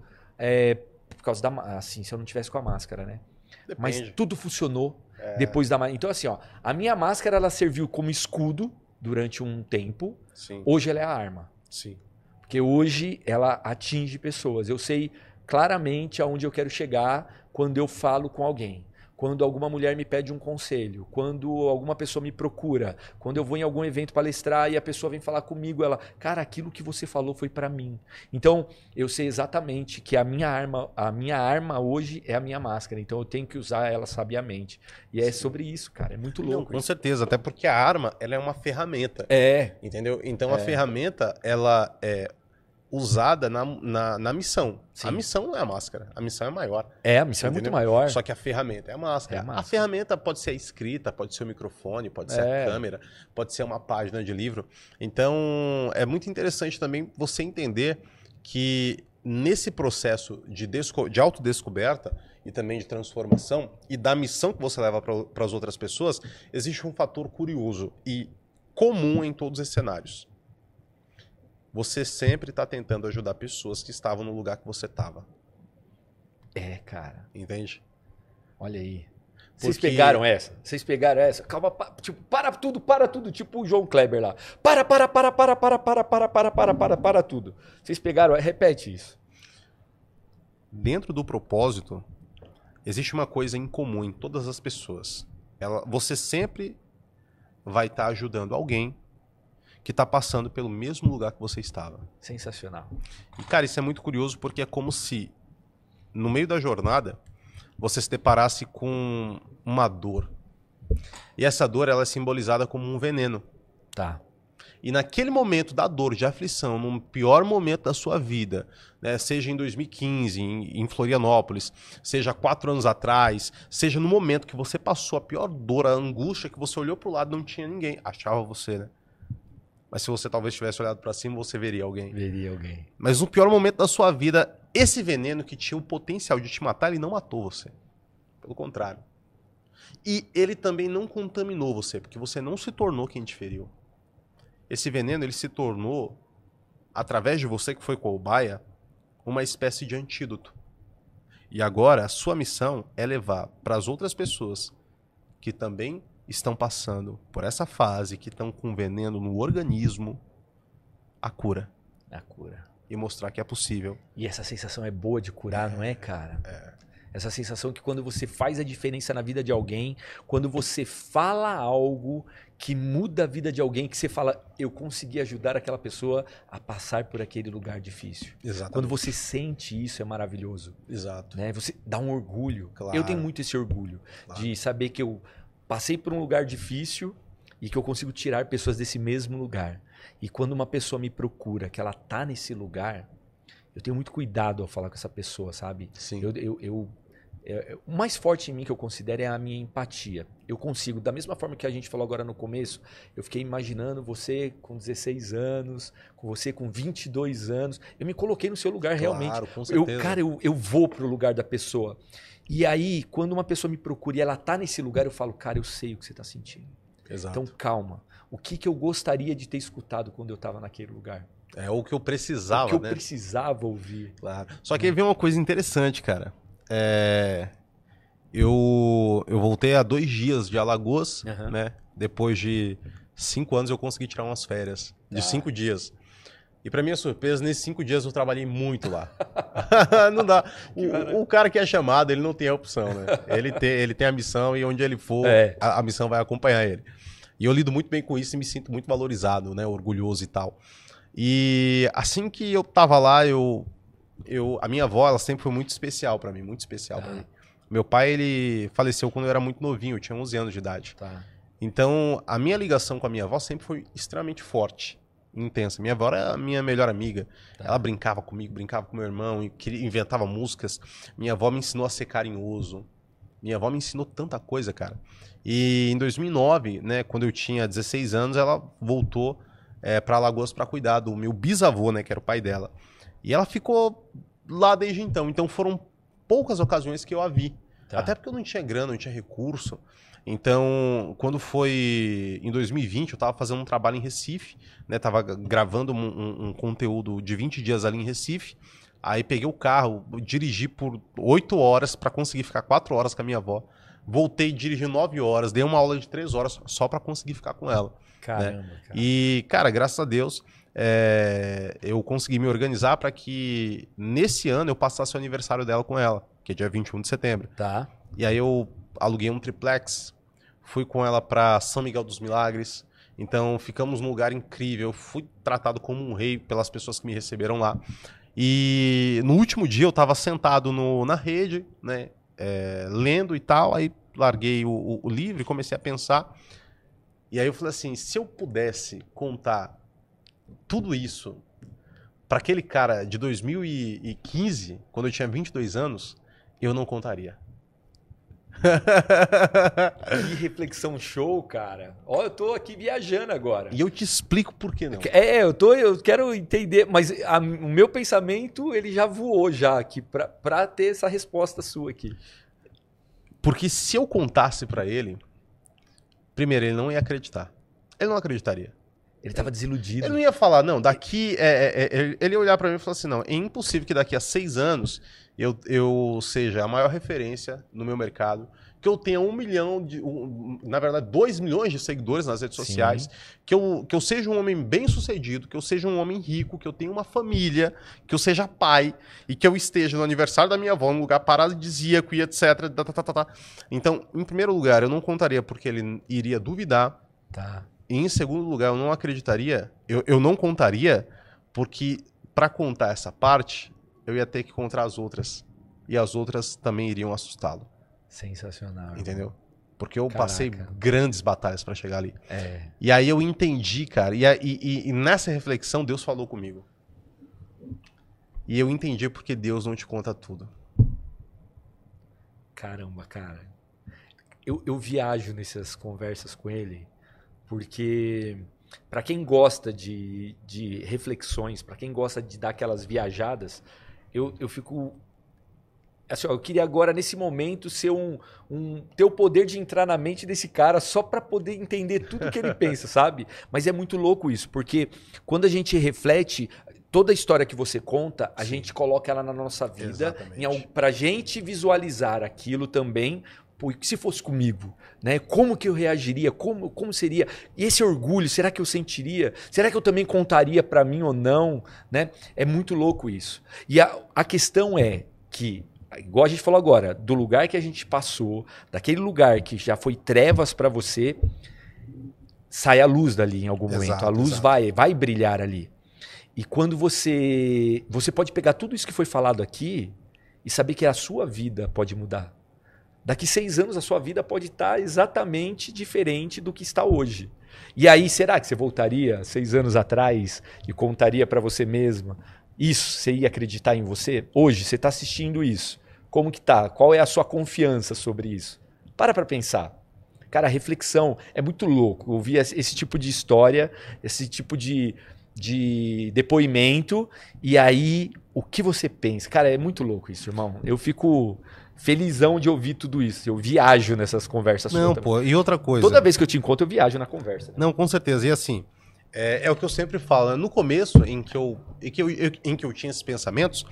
por causa assim, se eu não tivesse com a máscara, né? Depende. Mas tudo funcionou depois da máscara. Então assim, ó, a minha máscara ela serviu como escudo durante um tempo. Sim. Hoje ela é a arma. Sim. Porque hoje ela atinge pessoas. Eu sei claramente aonde eu quero chegar quando eu falo com alguém. Quando alguma mulher me pede um conselho, quando alguma pessoa me procura, quando eu vou em algum evento palestrar e a pessoa vem falar comigo, ela, cara, aquilo que você falou foi para mim. Então, eu sei exatamente que a minha arma hoje é a minha máscara, então eu tenho que usar ela sabiamente. E é sobre isso, cara, é muito louco. Não, com certeza, até porque a arma, ela é uma ferramenta. Entendeu? Então a ferramenta, ela é usada na missão. Sim. A missão não é a máscara, a missão é maior. A missão é muito maior. Só que a ferramenta é a máscara. A ferramenta pode ser a escrita, pode ser o microfone, pode ser a câmera, pode ser uma página de livro. Então, é muito interessante também você entender que nesse processo de autodescoberta e também de transformação e da missão que você leva para as outras pessoas, existe um fator curioso. E comum em todos esses cenários. Você sempre está tentando ajudar pessoas que estavam no lugar que você estava. É, cara. Entende? Olha aí. Vocês pegaram essa? Vocês pegaram essa? Calma, tipo, para tudo, tipo o João Kleber lá. Para tudo. Vocês pegaram, repete isso. Dentro do propósito, existe uma coisa em comum em todas as pessoas. Você sempre vai estar ajudando alguém que está passando pelo mesmo lugar que você estava. Sensacional. E, cara, isso é muito curioso porque é como se, no meio da jornada, você se deparasse com uma dor. E essa dor, ela é simbolizada como um veneno. Tá. E naquele momento da dor, de aflição, no pior momento da sua vida, né, seja em 2015, em Florianópolis, seja 4 anos atrás, seja no momento que você passou a pior dor, a angústia, que você olhou para o lado e não tinha ninguém. Achava você, né? Mas se você talvez tivesse olhado para cima, você veria alguém. Veria alguém. Mas no pior momento da sua vida, esse veneno que tinha o potencial de te matar, ele não matou você. Pelo contrário. E ele também não contaminou você, porque você não se tornou quem te feriu. Esse veneno, ele se tornou, através de você que foi cobaia, uma espécie de antídoto. E agora, a sua missão é levar para as outras pessoas que também estão passando por essa fase, que estão com veneno no organismo, a cura. A cura. E mostrar que é possível. E essa sensação é boa de curar, não é, cara? Essa sensação que quando você faz a diferença na vida de alguém, quando você fala algo que muda a vida de alguém, que você fala, eu consegui ajudar aquela pessoa a passar por aquele lugar difícil. Exatamente. Quando você sente isso, é maravilhoso. Exato. Né? Você dá um orgulho. Claro. Eu tenho muito esse orgulho de saber que eu passei por um lugar difícil e que eu consigo tirar pessoas desse mesmo lugar. E quando uma pessoa me procura, que ela tá nesse lugar, eu tenho muito cuidado ao falar com essa pessoa, sabe? Sim. O mais forte em mim que eu considero é a minha empatia. Eu consigo, da mesma forma que a gente falou agora no começo, eu fiquei imaginando você com 16 anos, com você com 22 anos. Eu me coloquei no seu lugar realmente. Claro, com certeza. Eu vou pro lugar da pessoa. E aí, quando uma pessoa me procura e ela tá nesse lugar, eu falo, cara, eu sei o que você tá sentindo. Exato. Então, calma. O que eu gostaria de ter escutado quando eu estava naquele lugar? É o que eu precisava, o que eu né? precisava ouvir. Claro. Só que aí vem uma coisa interessante, cara. Eu voltei há 2 dias de Alagoas, né? Depois de 5 anos eu consegui tirar umas férias de 5 dias. E pra minha surpresa, nesses 5 dias eu trabalhei muito lá. Não dá. O cara que é chamado, ele não tem a opção, né? Ele tem a missão e onde ele for, a missão vai acompanhar ele. E eu lido muito bem com isso e me sinto muito valorizado, né? Orgulhoso e tal. E assim que eu tava lá, a minha avó, ela sempre foi muito especial pra mim, muito especial pra mim. Meu pai, ele faleceu quando eu era muito novinho, eu tinha 11 anos de idade. Tá. Então, a minha ligação com a minha avó sempre foi extremamente forte, intensa. Minha avó era a minha melhor amiga. Tá. Ela brincava comigo, brincava com meu irmão, inventava músicas. Minha avó me ensinou a ser carinhoso. Minha avó me ensinou tanta coisa, cara. E em 2009, né, quando eu tinha 16 anos, ela voltou para Alagoas para cuidar do meu bisavô, né, que era o pai dela. E ela ficou lá desde então. Então foram poucas ocasiões que eu a vi. Tá. Até porque eu não tinha grana, não tinha recurso. Então, quando foi em 2020, eu estava fazendo um trabalho em Recife, né? Tava gravando um conteúdo de 20 dias ali em Recife. Aí peguei o carro, dirigi por 8 horas para conseguir ficar 4 horas com a minha avó. Voltei, dirigi 9 horas, dei uma aula de 3 horas só para conseguir ficar com ela. Caramba, né? cara. E, cara, graças a Deus, eu consegui me organizar para que nesse ano eu passasse o aniversário dela com ela, que é dia 21 de setembro. Tá. E aí eu aluguei um triplex, fui com ela para São Miguel dos Milagres. Então ficamos num lugar incrível, fui tratado como um rei pelas pessoas que me receberam lá. E no último dia eu estava sentado na rede, né, lendo e tal, aí larguei o livro e comecei a pensar. E aí eu falei assim, se eu pudesse contar tudo isso para aquele cara de 2015, quando eu tinha 22 anos, eu não contaria. Que reflexão show, cara. Ó, eu tô aqui viajando agora. E eu te explico por que não. Eu quero entender, mas o meu pensamento, ele já voou já aqui pra ter essa resposta sua aqui. Porque se eu contasse pra ele, primeiro, ele não ia acreditar. Ele não acreditaria. Ele tava desiludido. Ele não ia falar, não, daqui... ele ia olhar pra mim e falar assim, não, é impossível que daqui a 6 anos eu seja a maior referência no meu mercado, que eu tenha 1 milhão, na verdade 2 milhões de seguidores nas redes sociais, que eu seja um homem bem sucedido, que eu seja um homem rico, que eu tenha uma família, que eu seja pai, e que eu esteja no aniversário da minha avó, num lugar paradisíaco e etc. Então, em primeiro lugar, eu não contaria porque ele iria duvidar. Tá. E em segundo lugar, eu não acreditaria, eu não contaria, porque para contar essa parte, eu ia ter que contar as outras. E as outras também iriam assustá-lo. Sensacional. Entendeu? Porque eu Caraca. passei grandes batalhas para chegar ali. É. E aí eu entendi, cara, e nessa reflexão Deus falou comigo. E eu entendi porque Deus não te conta tudo. Caramba, cara. Eu viajo nessas conversas com ele, porque para quem gosta de reflexões, para quem gosta de dar aquelas viajadas, eu fico... Assim, ó, eu queria agora, nesse momento, ser ter o poder de entrar na mente desse cara só para poder entender tudo que ele pensa, sabe? Mas é muito louco isso, porque quando a gente reflete, toda a história que você conta, a gente coloca ela na nossa vida, pra gente visualizar aquilo também. Pô, se fosse comigo, né? Como que eu reagiria? Como seria? E esse orgulho, será que eu sentiria? Será que eu também contaria para mim ou não? Né? É muito louco isso. E a questão é que, igual a gente falou agora, do lugar que a gente passou, daquele lugar que já foi trevas para você, sai a luz dali em algum momento. A luz vai brilhar ali. E quando você pode pegar tudo isso que foi falado aqui e saber que a sua vida pode mudar. Daqui 6 anos a sua vida pode estar exatamente diferente do que está hoje. E aí, será que você voltaria 6 anos atrás e contaria para você mesma isso? Você ia acreditar em você? Hoje, você está assistindo isso. Como que tá? Qual é a sua confiança sobre isso? Para pensar. Cara, a reflexão é muito louco. Ouvir esse tipo de história, esse tipo de depoimento, e aí o que você pensa? Cara, é muito louco isso, irmão. Eu fico felizão de ouvir tudo isso. Eu viajo nessas conversas. Não, pô, e outra coisa. Toda vez que eu te encontro, eu viajo na conversa. Né? Não, com certeza. E assim, é o que eu sempre falo. No começo, em que eu tinha esses pensamentos,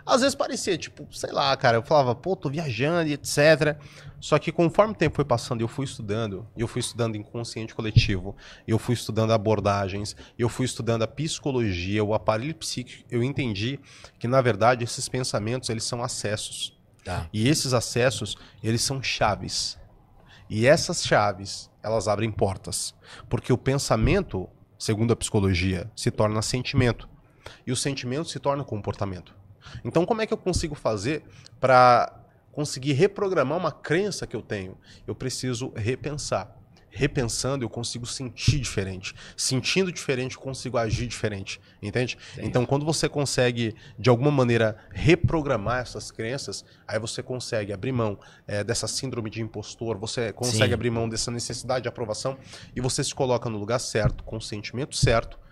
às vezes parecia, tipo, sei lá, cara, eu falava, pô, tô viajando e etc. Só que conforme o tempo foi passando, eu fui estudando inconsciente coletivo, eu fui estudando abordagens, eu fui estudando a psicologia, o aparelho psíquico, eu entendi que, na verdade, esses pensamentos, eles são acessos. Tá. E esses acessos, eles são chaves. E essas chaves, elas abrem portas. Porque o pensamento, segundo a psicologia, se torna sentimento. E o sentimento se torna comportamento. Então, como é que eu consigo fazer para conseguir reprogramar uma crença que eu tenho? Eu preciso repensar. Repensando, eu consigo sentir diferente. Sentindo diferente, eu consigo agir diferente. Entende? Sim. Então, quando você consegue, de alguma maneira, reprogramar essas crenças, aí você consegue abrir mão dessa síndrome de impostor, você consegue abrir mão dessa necessidade de aprovação e você se coloca no lugar certo, com o sentimento certo,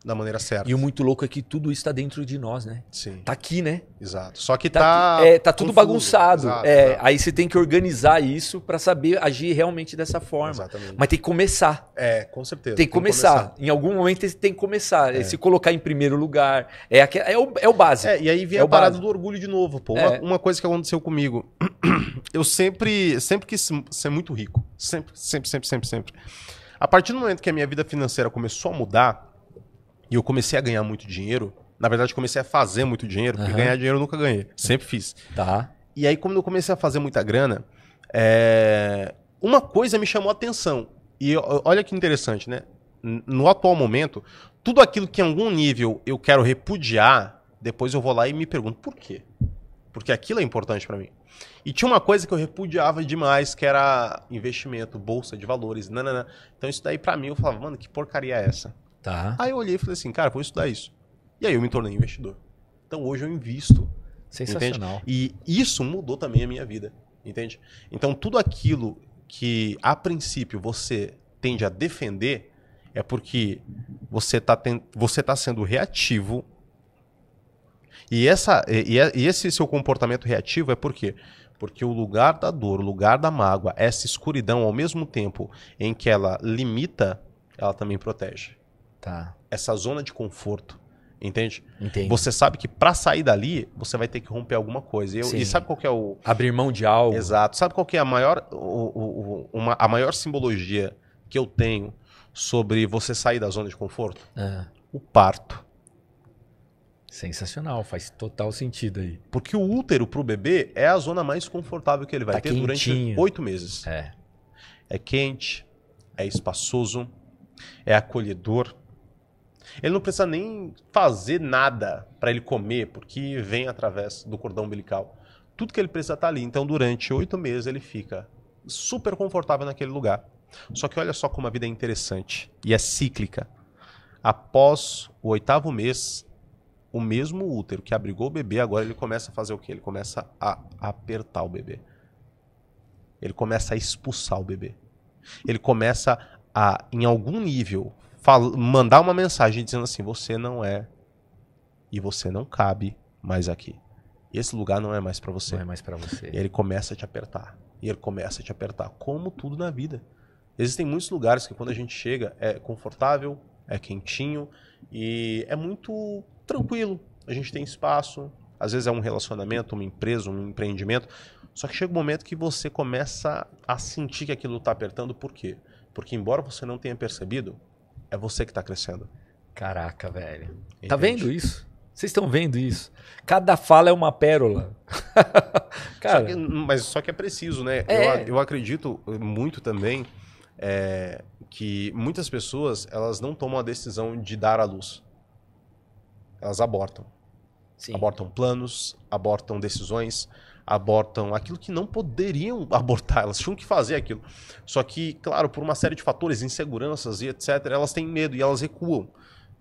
da maneira certa. E o muito louco é que tudo isso está dentro de nós, né? Sim. Tá aqui, né? Exato. Só que tá tudo confuso, bagunçado. Exato. Aí você tem que organizar isso para saber agir realmente dessa forma. Exatamente. Mas tem que começar. Com certeza. Tem que começar. Em algum momento você tem que começar. Se colocar em primeiro lugar. É o básico. E aí vem a parada do orgulho de novo, pô. Uma coisa que aconteceu comigo. Eu sempre quis ser muito rico. Sempre. A partir do momento que a minha vida financeira começou a mudar, e eu comecei a ganhar muito dinheiro. Na verdade, comecei a fazer muito dinheiro, porque ganhar dinheiro eu nunca ganhei. Sempre fiz. Tá. E aí, quando eu comecei a fazer muita grana, uma coisa me chamou a atenção. E olha que interessante, né? No atual momento, tudo aquilo que em algum nível eu quero repudiar, depois eu vou lá e me pergunto, por quê? Porque aquilo é importante pra mim. E tinha uma coisa que eu repudiava demais, que era investimento, bolsa de valores, nanana. Então isso daí pra mim, eu falava, mano, que porcaria é essa? Tá. Aí eu olhei e falei assim, cara, vou estudar isso. E aí eu me tornei investidor. Então hoje eu invisto. Sensacional. Entende? E isso mudou também a minha vida. Entende? Então tudo aquilo que a princípio você tende a defender é porque você tá sendo reativo. E esse seu comportamento reativo é por quê? Porque o lugar da dor, o lugar da mágoa, essa escuridão, ao mesmo tempo em que ela limita ela também protege. Tá. Essa zona de conforto, entende? Entendo. Você sabe que para sair dali, você vai ter que romper alguma coisa. E sabe qual que é o... Abrir mão de algo. Exato. Sabe qual que é a maior, a maior simbologia que eu tenho sobre você sair da zona de conforto? O parto. Sensacional, faz total sentido aí. Porque o útero para o bebê é a zona mais confortável que ele vai ter durante 8 meses. É quente, é espaçoso, é acolhedor. Ele não precisa nem fazer nada para ele comer, porque vem através do cordão umbilical. Tudo que ele precisa tá ali. Então, durante 8 meses, ele fica super confortável naquele lugar. Só que olha só como a vida é interessante e é cíclica. Após o 8º mês, o mesmo útero que abrigou o bebê, agora ele começa a fazer o quê? Ele começa a apertar o bebê. Ele começa a expulsar o bebê. Ele começa a, em algum nível, mandar uma mensagem dizendo assim, você não é e você não cabe mais aqui. Esse lugar não é mais para você. Não é mais para você. E ele começa a te apertar. E ele começa a te apertar, como tudo na vida. Existem muitos lugares que quando a gente chega é confortável, é quentinho e é muito tranquilo. A gente tem espaço, às vezes é um relacionamento, uma empresa, um empreendimento. Só que chega um momento que você começa a sentir que aquilo está apertando. Por quê? Porque embora você não tenha percebido, é você que está crescendo. Caraca, velho. Entende? Tá vendo isso? Vocês estão vendo isso? Cada fala é uma pérola. Cara, Só que é preciso, né? Eu acredito muito também que muitas pessoas elas não tomam a decisão de dar à luz. Elas abortam. Sim. Abortam planos, abortam decisões, abortam aquilo que não poderiam abortar. Elas tinham que fazer aquilo. Só que, claro, por uma série de fatores, inseguranças e etc., elas têm medo e elas recuam.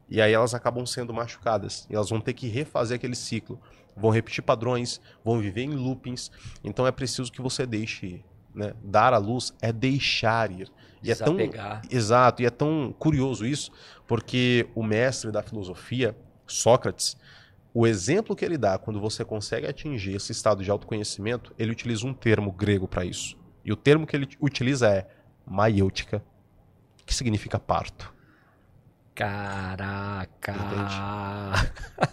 E aí elas acabam sendo machucadas. E elas vão ter que refazer aquele ciclo. Vão repetir padrões, vão viver em loopings. Então é preciso que você deixe ir. Né? Dar à luz é deixar ir. E desapegar. Exato. E é tão curioso isso, porque o mestre da filosofia, Sócrates, o exemplo que ele dá quando você consegue atingir esse estado de autoconhecimento, ele utiliza um termo grego para isso. E o termo que ele utiliza é maiêutica, que significa parto. Caraca!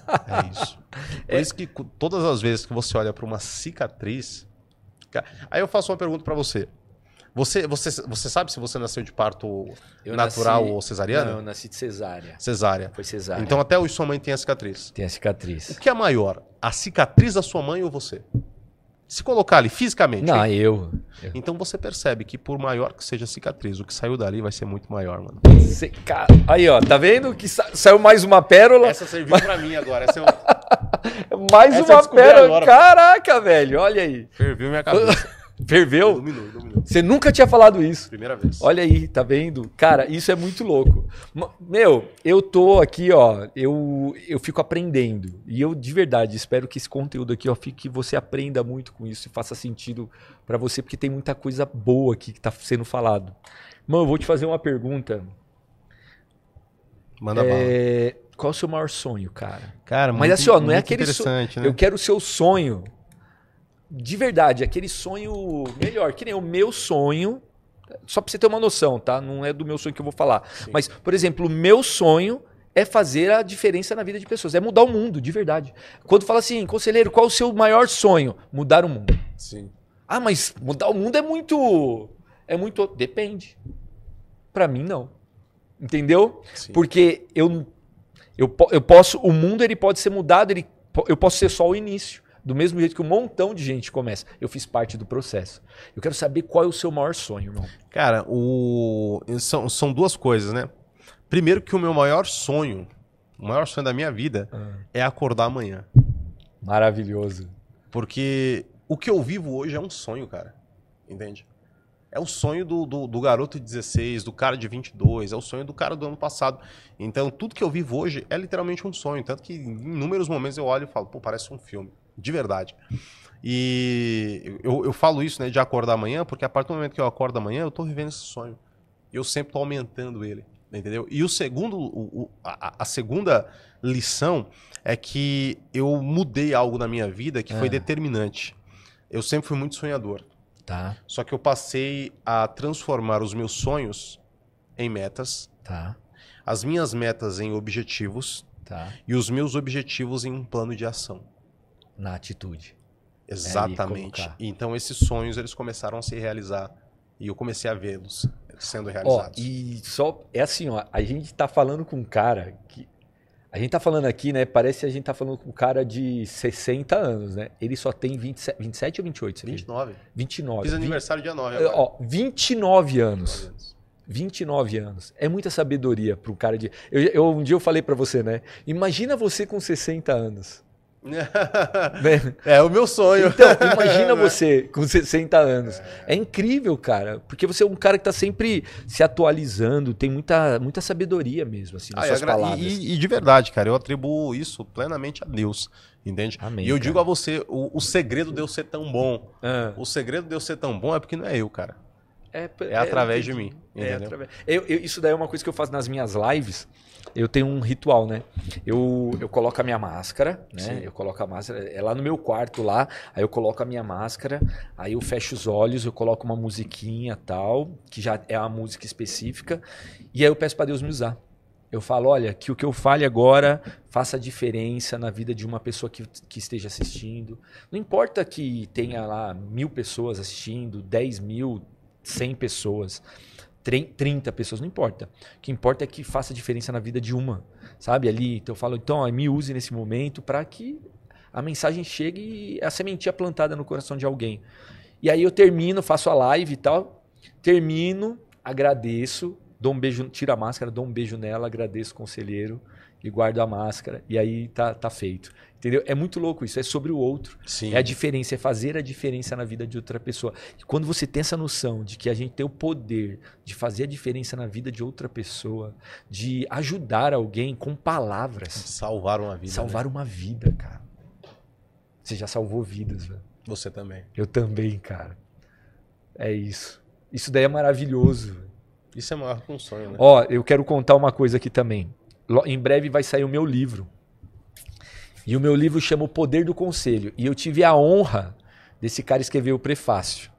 Entende? É isso. Por isso que todas as vezes que você olha para uma cicatriz... Aí eu faço uma pergunta para você. Você sabe se você nasceu de parto natural ou cesariano? Não, eu nasci de cesárea. Cesárea. Foi cesárea. Então até hoje sua mãe tem a cicatriz. Tem a cicatriz. O que é maior? A cicatriz da sua mãe ou você? Se colocar ali fisicamente. Não, eu. Então você percebe que por maior que seja a cicatriz, o que saiu dali vai ser muito maior, mano. Aí, ó, tá vendo que saiu mais uma pérola? Essa serviu pra mim agora. Essa mais uma pérola. Agora. Caraca, velho, olha aí. Ferviu minha cabeça. Ferveu? Dominou. Você nunca tinha falado isso. Primeira vez. Olha aí, tá vendo? Cara, isso é muito louco. Meu, eu tô aqui, ó, eu fico aprendendo. E eu, de verdade, espero que esse conteúdo aqui, ó, que você aprenda muito com isso e faça sentido pra você, porque tem muita coisa boa aqui que tá sendo falado. Mano, eu vou te fazer uma pergunta. Manda bala. Qual é o seu maior sonho, cara? Cara, mas assim, ó, não é aquele interessante, né? Eu quero o seu sonho. De verdade, aquele sonho melhor, que nem o meu sonho, só pra você ter uma noção, tá? Não é do meu sonho que eu vou falar. Sim. Mas, por exemplo, o meu sonho é fazer a diferença na vida de pessoas, é mudar o mundo, de verdade. Quando fala assim, conselheiro, qual o seu maior sonho? Mudar o mundo. Sim. Ah, mas mudar o mundo é muito... Depende. Pra mim, não. Entendeu? Sim. Porque eu posso... O mundo ele pode ser mudado, eu posso ser só o início. Do mesmo jeito que um montão de gente começa. Eu fiz parte do processo. Eu quero saber qual é o seu maior sonho, irmão. Cara, são duas coisas, né? Primeiro que o meu maior sonho, o maior sonho da minha vida é acordar amanhã. Maravilhoso. Porque o que eu vivo hoje é um sonho, cara. Entende? É o sonho do garoto de 16, do cara de 22, é o sonho do cara do ano passado. Então, tudo que eu vivo hoje é literalmente um sonho. Tanto que em inúmeros momentos eu olho e falo, pô, parece um filme. De verdade. E eu falo isso, né, de acordar amanhã, porque a partir do momento que eu acordo amanhã, eu tô vivendo esse sonho. Eu sempre tô aumentando ele, entendeu? E a segunda lição é que eu mudei algo na minha vida que foi determinante. Eu sempre fui muito sonhador. Tá. Só que eu passei a transformar os meus sonhos em metas Tá, as minhas metas em objetivos tá. e os meus objetivos em um plano de ação. Na atitude. Exatamente. colocar. Então esses sonhos eles começaram a se realizar e eu comecei a vê-los sendo Ó, realizados. e só é assim, ó, a gente tá falando com um cara que a gente tá falando aqui, né? Parece que a gente tá falando com um cara de 60 anos, né? Ele só tem 27 ou 28, você viu? 29. 29. Fiz aniversário dia 9 agora. Ó, 29 anos. 29 anos. É muita sabedoria para um cara de. Um dia eu falei para você, né? Imagina você com 60 anos. Né? É o meu sonho. Então, imagina você com 60 anos. É incrível, cara. Porque você é um cara que tá sempre se atualizando, tem muita sabedoria mesmo, assim, nas suas palavras. E de verdade, cara, eu atribuo isso plenamente a Deus. Entende? Amém, e eu cara. digo a você, o segredo de eu ser tão bom. Ah. O segredo de eu ser tão bom é porque não é eu, cara. É através de mim. É Entendeu? através. Isso daí é uma coisa que eu faço nas minhas lives. Eu tenho um ritual, né? Eu coloco a minha máscara, né? Sim. Eu coloco a máscara, é lá no meu quarto lá, aí eu coloco a minha máscara, aí eu fecho os olhos, eu coloco uma musiquinha tal, que já é uma música específica, e aí eu peço para Deus me usar. Eu falo, olha, que o que eu fale agora faça diferença na vida de uma pessoa que esteja assistindo. Não importa que tenha lá 1000 pessoas assistindo, 10.000, 100 pessoas, 30 pessoas, não importa. O que importa é que faça diferença na vida de uma, sabe? Ali, então eu falo, então, ó, me use nesse momento para que a mensagem chegue e a sementinha plantada no coração de alguém. E aí eu termino, faço a live e tal, termino, agradeço, dou um beijo, tiro a máscara, dou um beijo nela, agradeço o conselheiro e guardo a máscara. E aí tá feito. Entendeu? É muito louco isso, é sobre o outro. Sim. É a diferença, é fazer a diferença na vida de outra pessoa. E quando você tem essa noção de que a gente tem o poder de fazer a diferença na vida de outra pessoa, de ajudar alguém com palavras. Salvar uma vida. Salvar né? uma vida, cara. Você já salvou vidas, velho. Você também. Eu também, cara. É isso. Isso daí é maravilhoso. Véio. Isso é maior que um sonho, né? Ó, eu quero contar uma coisa aqui também. Em breve vai sair o meu livro. E o meu livro chama O Poder do Conselho. E eu tive a honra desse cara escrever o prefácio.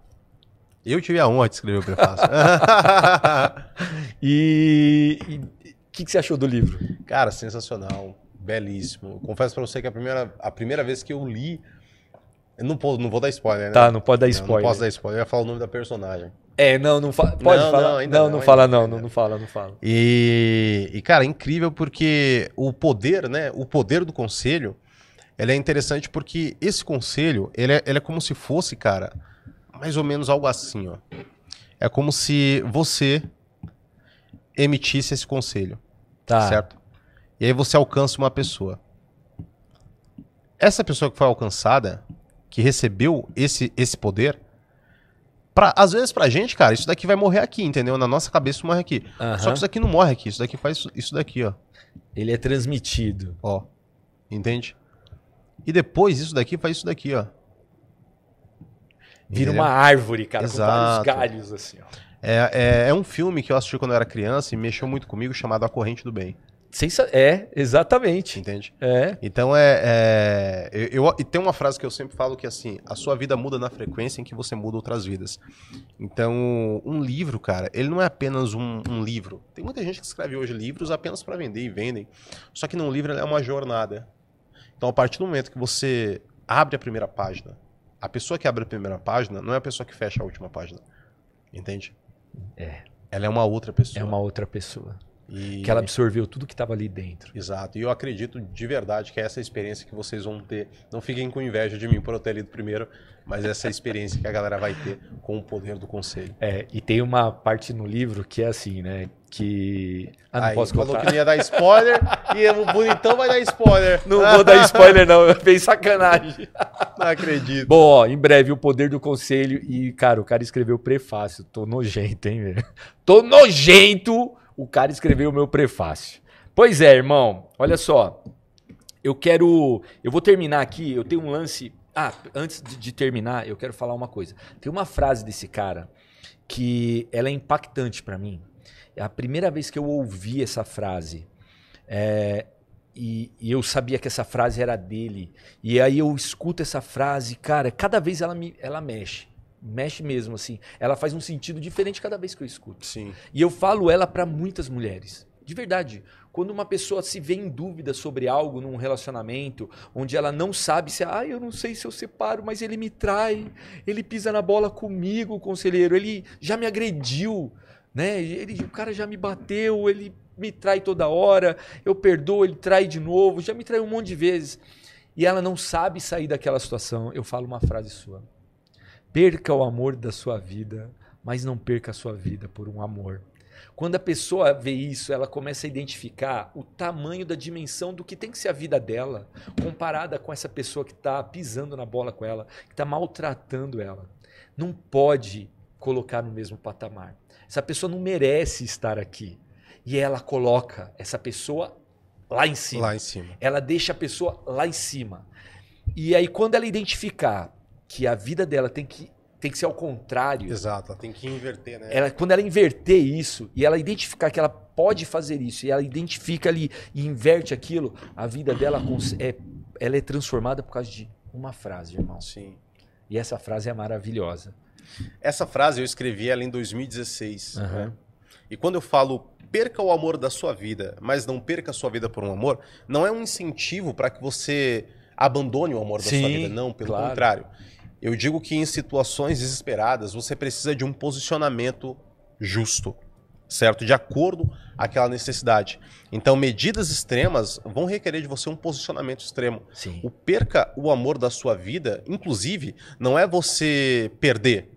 Eu tive a honra de escrever o prefácio. E o que você achou do livro? Cara, sensacional. Belíssimo. Confesso pra você que a primeira vez que eu li... Eu não vou dar spoiler, né? Tá, não pode dar spoiler. Não posso dar spoiler. Eu ia falar o nome da personagem. Não fala. Pode Não, falar? não, ainda não, não ainda fala, não. não fala. E, cara, é incrível porque o poder, né? O poder do conselho, ele é interessante porque esse conselho, ele é como se fosse, cara, mais ou menos algo assim, ó. É como se você emitisse esse conselho, Tá. certo? E aí você alcança uma pessoa. Essa pessoa que foi alcançada, que recebeu esse poder, às vezes pra gente, cara, isso daqui vai morrer aqui, entendeu? Na nossa cabeça isso morre aqui. Aham. Só que isso daqui não morre aqui, isso daqui faz isso daqui, ó. Ele é transmitido. Ó, entende? E depois isso daqui faz isso daqui, ó. Vira Entendeu? uma árvore, cara, Exato. com vários galhos, assim, ó. É um filme que eu assisti quando eu era criança e mexeu muito comigo, chamado A Corrente do Bem. Exatamente. Entende? É. Então e tem uma frase que eu sempre falo que é assim, a sua vida muda na frequência em que você muda outras vidas. Então, um livro, cara, ele não é apenas um livro. Tem muita gente que escreve hoje livros apenas para vender e vendem. Só que num livro ele é uma jornada. Então, a partir do momento que você abre a primeira página, a pessoa que abre a primeira página não é a pessoa que fecha a última página. Entende? É. Ela é uma outra pessoa. É uma outra pessoa. E... Que ela absorveu tudo que estava ali dentro. Exato. E eu acredito de verdade que é essa experiência que vocês vão ter. Não fiquem com inveja de mim por eu ter lido primeiro, mas essa experiência que a galera vai ter com o poder do conselho. E tem uma parte no livro que é assim, né? Que... não Aí, posso falou contar. que não ia dar spoiler e o bonitão vai dar spoiler. Não vou dar spoiler, não. Fez sacanagem. Não acredito. Bom, ó, em breve o Poder do Conselho. E, cara, o cara escreveu o prefácio. Tô nojento, hein, velho? Tô nojento! O cara escreveu o meu prefácio. Pois é, irmão. Olha só. Eu vou terminar aqui. Eu tenho um lance... antes de terminar, eu quero falar uma coisa. Tem uma frase desse cara que ela é impactante pra mim. É a primeira vez que eu ouvi essa frase. E eu sabia que essa frase era dele. E aí eu escuto essa frase, cara, cada vez ela mexe. mexe mesmo, assim. Ela faz um sentido diferente cada vez que eu escuto. Sim. E eu falo ela para muitas mulheres. De verdade. Quando uma pessoa se vê em dúvida sobre algo num relacionamento, onde ela não sabe se, eu não sei se eu separo, mas ele me trai, ele pisa na bola comigo, conselheiro, ele já me agrediu, né? O cara já me bateu, ele me trai toda hora, eu perdoo, ele trai de novo, já me traiu um monte de vezes. E ela não sabe sair daquela situação. Eu falo uma frase sua. Perca o amor da sua vida, mas não perca a sua vida por um amor. Quando a pessoa vê isso, ela começa a identificar o tamanho da dimensão do que tem que ser a vida dela, comparada com essa pessoa que está pisando na bola com ela, que está maltratando ela. Não pode colocar no mesmo patamar. Essa pessoa não merece estar aqui. E ela coloca essa pessoa lá em cima. Lá em cima. Ela deixa a pessoa lá em cima. E aí, quando ela identificar que a vida dela tem que ser ao contrário. Exato, ela tem que inverter, né? Quando ela inverter isso, e ela identificar que ela pode fazer isso, e ela identifica ali e inverte aquilo, a vida dela ela é transformada por causa de uma frase, irmão. Sim. E essa frase é maravilhosa. Essa frase eu escrevi ela em 2016. Uhum. Né? E quando eu falo perca o amor da sua vida, mas não perca a sua vida por um amor, não é um incentivo para que você abandone o amor da sua vida. Não, pelo contrário. Eu digo que em situações desesperadas você precisa de um posicionamento justo, certo? De acordo àquela necessidade. Então, medidas extremas vão requerer de você um posicionamento extremo. Sim. O perca o amor da sua vida, inclusive, não é você perder,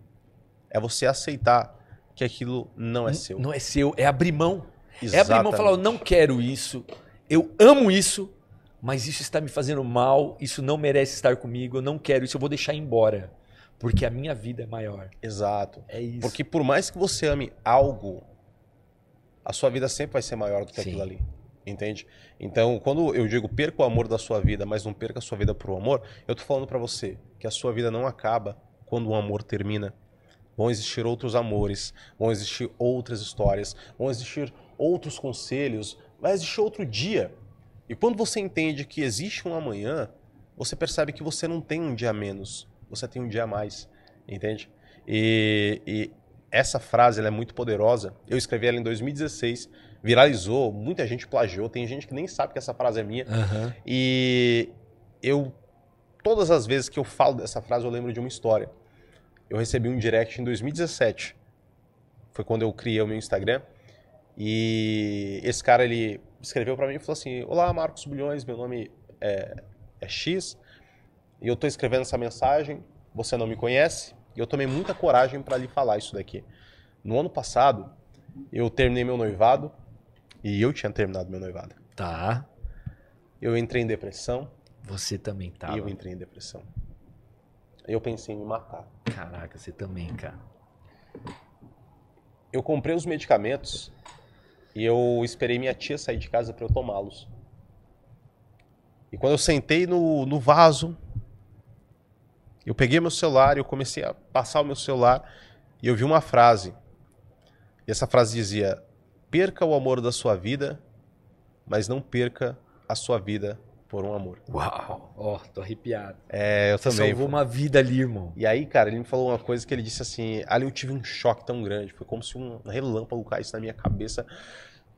é você aceitar que aquilo não é seu. Não é seu, é abrir mão. Exatamente. É abrir mão e falar, eu não quero isso, eu amo isso, mas isso está me fazendo mal, isso não merece estar comigo, eu não quero isso, eu vou deixar embora. Porque a minha vida é maior. Exato. É isso. Porque por mais que você ame algo, a sua vida sempre vai ser maior do que aquilo ali. Entende? Então, quando eu digo perca o amor da sua vida, mas não perca a sua vida por um amor, eu tô falando para você que a sua vida não acaba quando o amor termina. Vão existir outros amores, vão existir outras histórias, vão existir outros conselhos, vai existir outro dia. E quando você entende que existe um amanhã, você percebe que você não tem um dia a menos, você tem um dia a mais, entende? E essa frase ela é muito poderosa. Eu escrevi ela em 2016, viralizou, muita gente plagiou, tem gente que nem sabe que essa frase é minha. Uhum. E todas as vezes que eu falo dessa frase, eu lembro de uma história. Eu recebi um direct em 2017, foi quando eu criei o meu Instagram, e esse cara, ele escreveu pra mim e falou assim: olá, Marcos Bulhões, meu nome é X, e eu tô escrevendo essa mensagem, você não me conhece, e eu tomei muita coragem pra lhe falar isso daqui. No ano passado, eu terminei meu noivado, e eu tinha terminado meu noivado. Tá. Eu entrei em depressão. Você também tava. E eu entrei em depressão. Eu pensei em me matar. Caraca, você também, cara. Eu comprei os medicamentos e eu esperei minha tia sair de casa para eu tomá-los. E quando eu sentei no vaso, eu peguei meu celular e eu comecei a passar o meu celular e eu vi uma frase. E essa frase dizia: perca o amor da sua vida, mas não perca a sua vida por um amor. Uau! Ó, tô arrepiado. Eu Você também. salvou uma vida ali, irmão. E aí, cara, ele me falou uma coisa que ele disse assim, ali eu tive um choque tão grande, foi como se um relâmpago caísse na minha cabeça,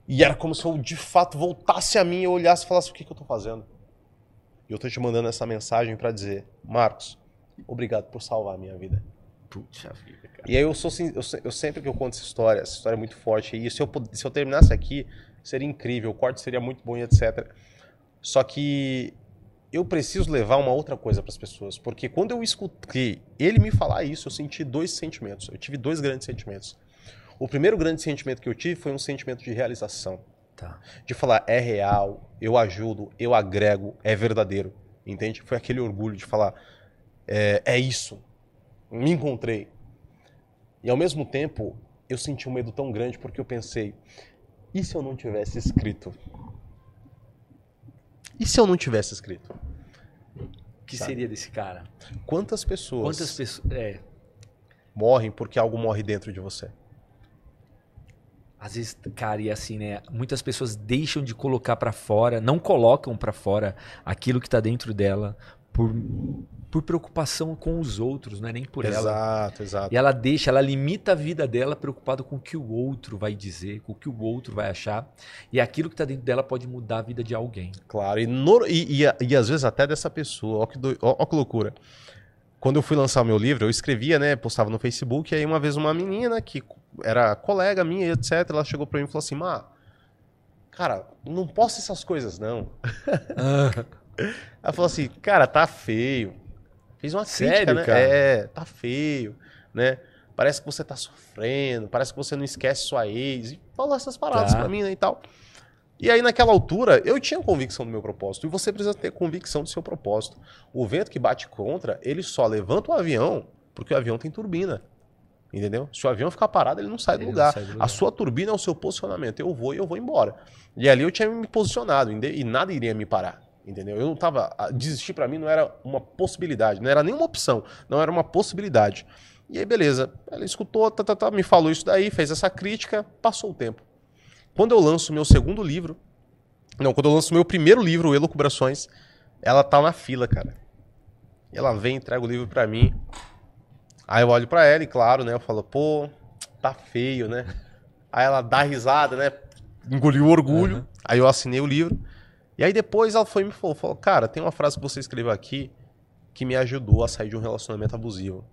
e era como se eu, de fato, voltasse a mim e eu olhasse e falasse: o que eu tô fazendo? E eu tô te mandando essa mensagem pra dizer: Marcos, obrigado por salvar a minha vida. Puxa vida, cara. E aí eu sempre que eu conto essa história é muito forte, e se eu terminasse aqui, seria incrível, o corte seria muito bom e etc. Só que eu preciso levar uma outra coisa para as pessoas, porque quando eu escutei ele me falar isso, eu senti dois sentimentos. Eu tive dois grandes sentimentos. O primeiro grande sentimento que eu tive foi um sentimento de realização. Tá. De falar, é real, eu ajudo, eu agrego, é verdadeiro. Entende? Foi aquele orgulho de falar, é isso, me encontrei. E ao mesmo tempo, eu senti um medo tão grande porque eu pensei, e se eu não tivesse escrito? E se eu não tivesse escrito? O que seria desse cara? Quantas pessoas morrem porque algo morre dentro de você? Às vezes, cara, e assim, né? Muitas pessoas deixam de colocar pra fora, não colocam pra fora aquilo que tá dentro dela por preocupação com os outros, não é nem por ela. Exato, exato. E ela limita a vida dela preocupada com o que o outro vai dizer, com o que o outro vai achar. E aquilo que está dentro dela pode mudar a vida de alguém. Claro, e às vezes até dessa pessoa. Ó que loucura. Quando eu fui lançar o meu livro, eu escrevia, né, postava no Facebook, e aí uma vez uma menina que era colega minha, etc, ela chegou pra mim e falou assim, cara, não posta essas coisas, não. Ela falou assim, cara, tá feio. Fez uma crítica, Sério, né? cara? Tá feio, né? Parece que você tá sofrendo, parece que você não esquece sua ex. E falou essas paradas pra mim, né, e tal. E aí, naquela altura, eu tinha convicção do meu propósito. E você precisa ter convicção do seu propósito. O vento que bate contra, ele só levanta o avião porque o avião tem turbina. Entendeu? Se o avião ficar parado, ele não sai do lugar. A sua turbina é o seu posicionamento. Eu vou e eu vou embora. E ali eu tinha me posicionado e nada iria me parar. Entendeu? Eu não tava... Desistir pra mim não era uma possibilidade. Não era nenhuma opção. Não era uma possibilidade. E aí, beleza. Ela escutou, me falou isso daí, fez essa crítica, passou o tempo. Quando eu lanço meu segundo livro... Não, quando eu lanço meu primeiro livro, o Elucubrações, ela tá na fila, cara. E ela vem, entrega o livro pra mim. Aí eu olho pra ela e, claro, né? Eu falo, pô, tá feio, né? Aí ela dá risada, né? Engoliu o orgulho. Uhum. Aí eu assinei o livro. E aí depois ela foi e me falou, cara, tem uma frase que você escreveu aqui que me ajudou a sair de um relacionamento abusivo.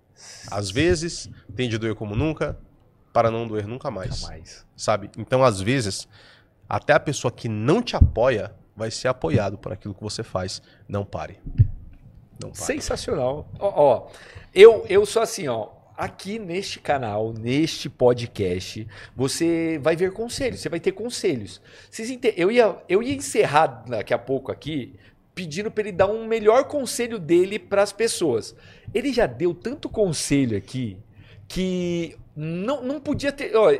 Às vezes, tem de doer como nunca, para não doer nunca mais. Sabe? Então, às vezes, até a pessoa que não te apoia vai ser apoiado por aquilo que você faz. Não pare. Não pare. Sensacional. Ó, eu sou assim, ó. Aqui neste canal, neste podcast, você vai ver conselhos, você vai ter conselhos. Eu ia encerrar daqui a pouco aqui pedindo para ele dar um melhor conselho dele para as pessoas. Ele já deu tanto conselho aqui que não podia ter... Ó,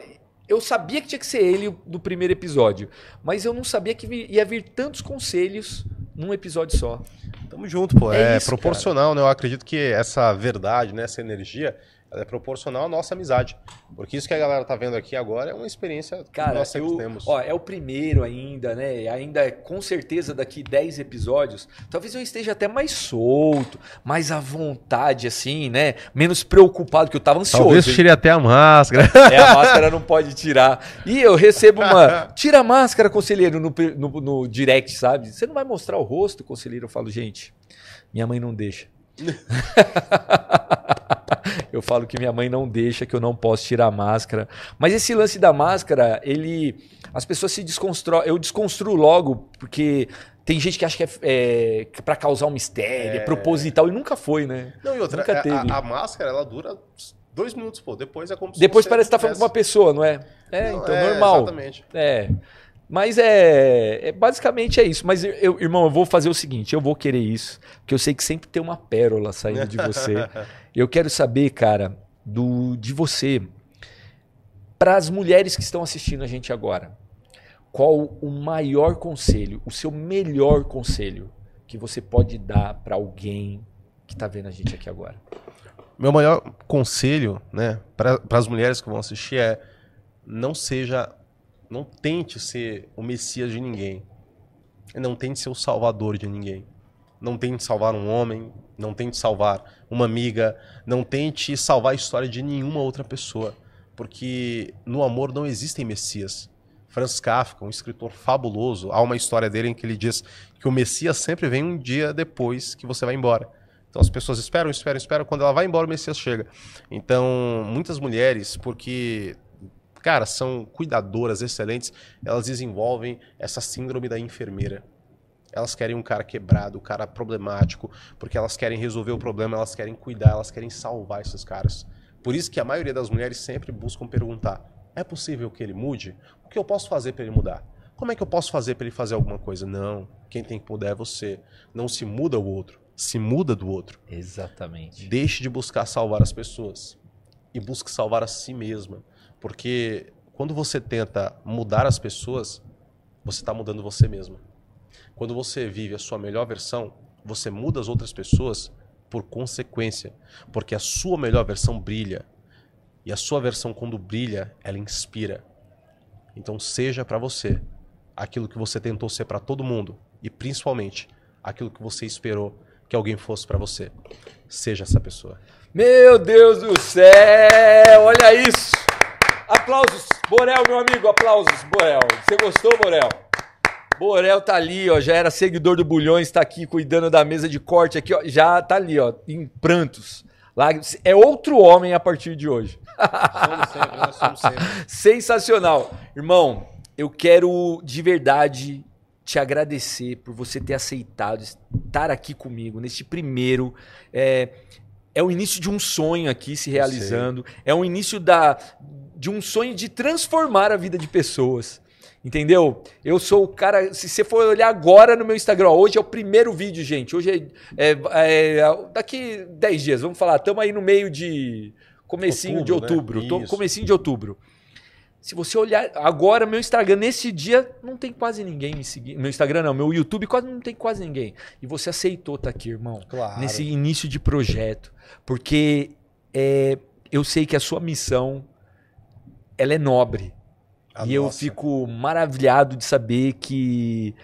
eu sabia que tinha que ser ele do primeiro episódio, mas eu não sabia que ia vir tantos conselhos num episódio só. Tamo junto, pô. É isso, proporcional, cara, né? Eu acredito que essa verdade, né, essa energia... ela é proporcional à nossa amizade. Porque isso que a galera tá vendo aqui agora é uma experiência que nós sempre temos. Ó, é o primeiro ainda, né? Ainda, com certeza, daqui 10 episódios, talvez eu esteja até mais solto, mais à vontade, assim, né? Menos preocupado, que eu tava ansioso. Talvez tire até a máscara. A máscara não pode tirar. E eu recebo uma... Tira a máscara, conselheiro, no direct, sabe? Você não vai mostrar o rosto, conselheiro? Eu falo, gente, minha mãe não deixa. Eu falo que minha mãe não deixa, que eu não posso tirar a máscara. Mas esse lance da máscara, as pessoas se desconstroem. Eu desconstruo logo, porque tem gente que acha que é pra causar um mistério, é proposital, e nunca foi, né? Não, e outra, nunca teve. A máscara, ela dura 2 minutos, pô. Depois é como se depois parece que tá falando com uma pessoa, não é? Não, então, normal. Exatamente. Mas basicamente é isso. Mas, irmão, eu vou fazer o seguinte, eu vou querer isso, porque eu sei que sempre tem uma pérola saindo de você. Eu quero saber, cara, de você, para as mulheres que estão assistindo a gente agora, qual o maior conselho, o seu melhor conselho que você pode dar para alguém que está vendo a gente aqui agora? Meu maior conselho, né, para as mulheres que vão assistir é: não tente ser o Messias de ninguém. Não tente ser o salvador de ninguém. Não tente salvar um homem, não tente salvar uma amiga, não tente salvar a história de nenhuma outra pessoa. Porque no amor não existem Messias. Franz Kafka, um escritor fabuloso, há uma história dele em que ele diz que o Messias sempre vem um dia depois que você vai embora. Então as pessoas esperam, quando ela vai embora o Messias chega. Então muitas mulheres, porque... cara, são cuidadoras excelentes, elas desenvolvem essa síndrome da enfermeira. Elas querem um cara quebrado, um cara problemático, porque elas querem resolver o problema, elas querem cuidar, elas querem salvar esses caras. Por isso que a maioria das mulheres sempre buscam perguntar: é possível que ele mude? O que eu posso fazer para ele mudar? Como é que eu posso fazer para ele fazer alguma coisa? Não, quem tem que mudar é você. Não se muda o outro, se muda do outro. Exatamente. Deixe de buscar salvar as pessoas e busque salvar a si mesma. Porque quando você tenta mudar as pessoas, você está mudando você mesma. Quando você vive a sua melhor versão, você muda as outras pessoas por consequência. Porque a sua melhor versão brilha. E a sua versão, quando brilha, ela inspira. Então seja para você aquilo que você tentou ser para todo mundo. E principalmente aquilo que você esperou que alguém fosse para você. Seja essa pessoa. Meu Deus do céu, olha isso. Aplausos, Borel, meu amigo, aplausos, Borel. Você gostou, Borel? Borel tá ali, ó, já era seguidor do Bulhões, tá aqui cuidando da mesa de corte aqui, ó, já tá ali, ó, em prantos. Lá, é outro homem a partir de hoje. Somos sempre. Sensacional. Irmão, eu quero de verdade te agradecer por você ter aceitado estar aqui comigo neste primeiro... É o início de um sonho aqui se realizando. É o início de um sonho de transformar a vida de pessoas. Entendeu? Eu sou o cara... Se você for olhar agora no meu Instagram, hoje é o primeiro vídeo, gente. Hoje daqui 10 dias, vamos falar. Estamos aí no meio de... Comecinho de outubro. Né? Comecinho de outubro. Se você olhar agora, meu Instagram, nesse dia, não tem quase ninguém me seguindo. Meu Instagram não, meu YouTube quase não tem quase ninguém. E você aceitou estar aqui, irmão. Claro. Nesse início de projeto. Porque eu sei que a sua missão, ela é nobre. Eu fico maravilhado de saber que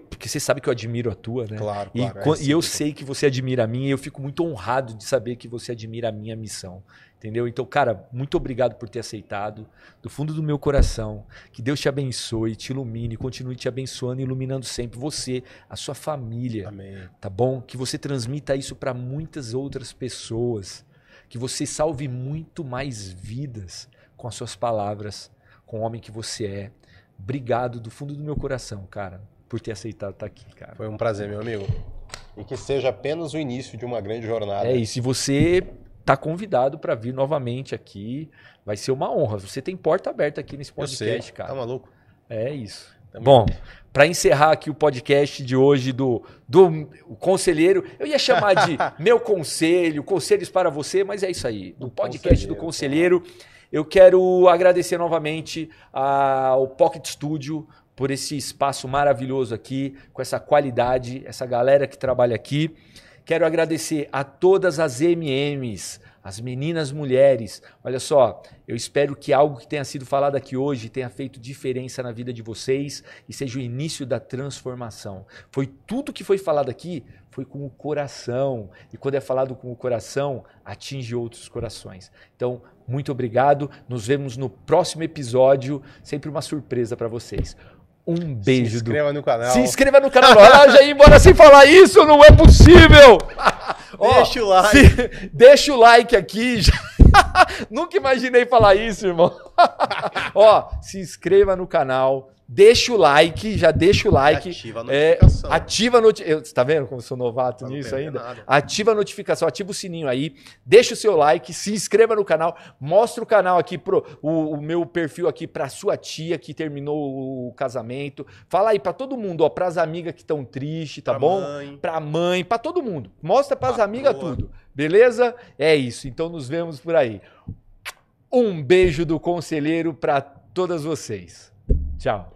porque você sabe que eu admiro a tua, né? Claro. E eu sei que você admira a minha e eu fico muito honrado de saber que você admira a minha missão. Entendeu? Então, cara, muito obrigado por ter aceitado. Do fundo do meu coração. Que Deus te abençoe, te ilumine, continue te abençoando e iluminando sempre você, a sua família. Amém. Tá bom? Que você transmita isso para muitas outras pessoas. Que você salve muito mais vidas com as suas palavras, com o homem que você é. Obrigado do fundo do meu coração, cara, por ter aceitado estar aqui, cara. Foi um prazer, meu amigo. E que seja apenas o início de uma grande jornada. É isso. E você tá convidado para vir novamente aqui. Vai ser uma honra. Você tem porta aberta aqui nesse podcast, cara. Tá maluco? É isso. Bom, para encerrar aqui o podcast de hoje do Conselheiro, eu ia chamar de Meu Conselho, Conselhos para Você, mas é isso aí. Do podcast do Conselheiro. Eu quero agradecer novamente ao Pocket Studio por esse espaço maravilhoso aqui, com essa qualidade, essa galera que trabalha aqui. Quero agradecer a todas as MMs, as meninas mulheres. Olha só, eu espero que algo que tenha sido falado aqui hoje tenha feito diferença na vida de vocês e seja o início da transformação. Foi tudo que foi falado aqui, foi com o coração. E quando é falado com o coração, atinge outros corações. Então, muito obrigado. Nos vemos no próximo episódio. Sempre uma surpresa para vocês. Um beijo. Se inscreva no canal. Se inscreva no canal. Ela já ia embora sem falar isso, não é possível. Deixa o like. Deixa o like aqui. Nunca imaginei falar isso, irmão. Se inscreva no canal. Deixa o like, já deixa o like. Ativa a notificação. Ativa a notificação. Você tá vendo como eu sou novato nisso ainda? Nada. Ativa a notificação, ativa o sininho aí. Deixa o seu like, se inscreva no canal. Mostra o canal aqui, o meu perfil aqui pra sua tia que terminou o casamento. Fala aí pra todo mundo, pras amigas que estão tristes, tá bom? Pra mãe, pra todo mundo. Mostra pras amigas tudo. Beleza? É isso. Então nos vemos por aí. Um beijo do Conselheiro pra todas vocês. Tchau.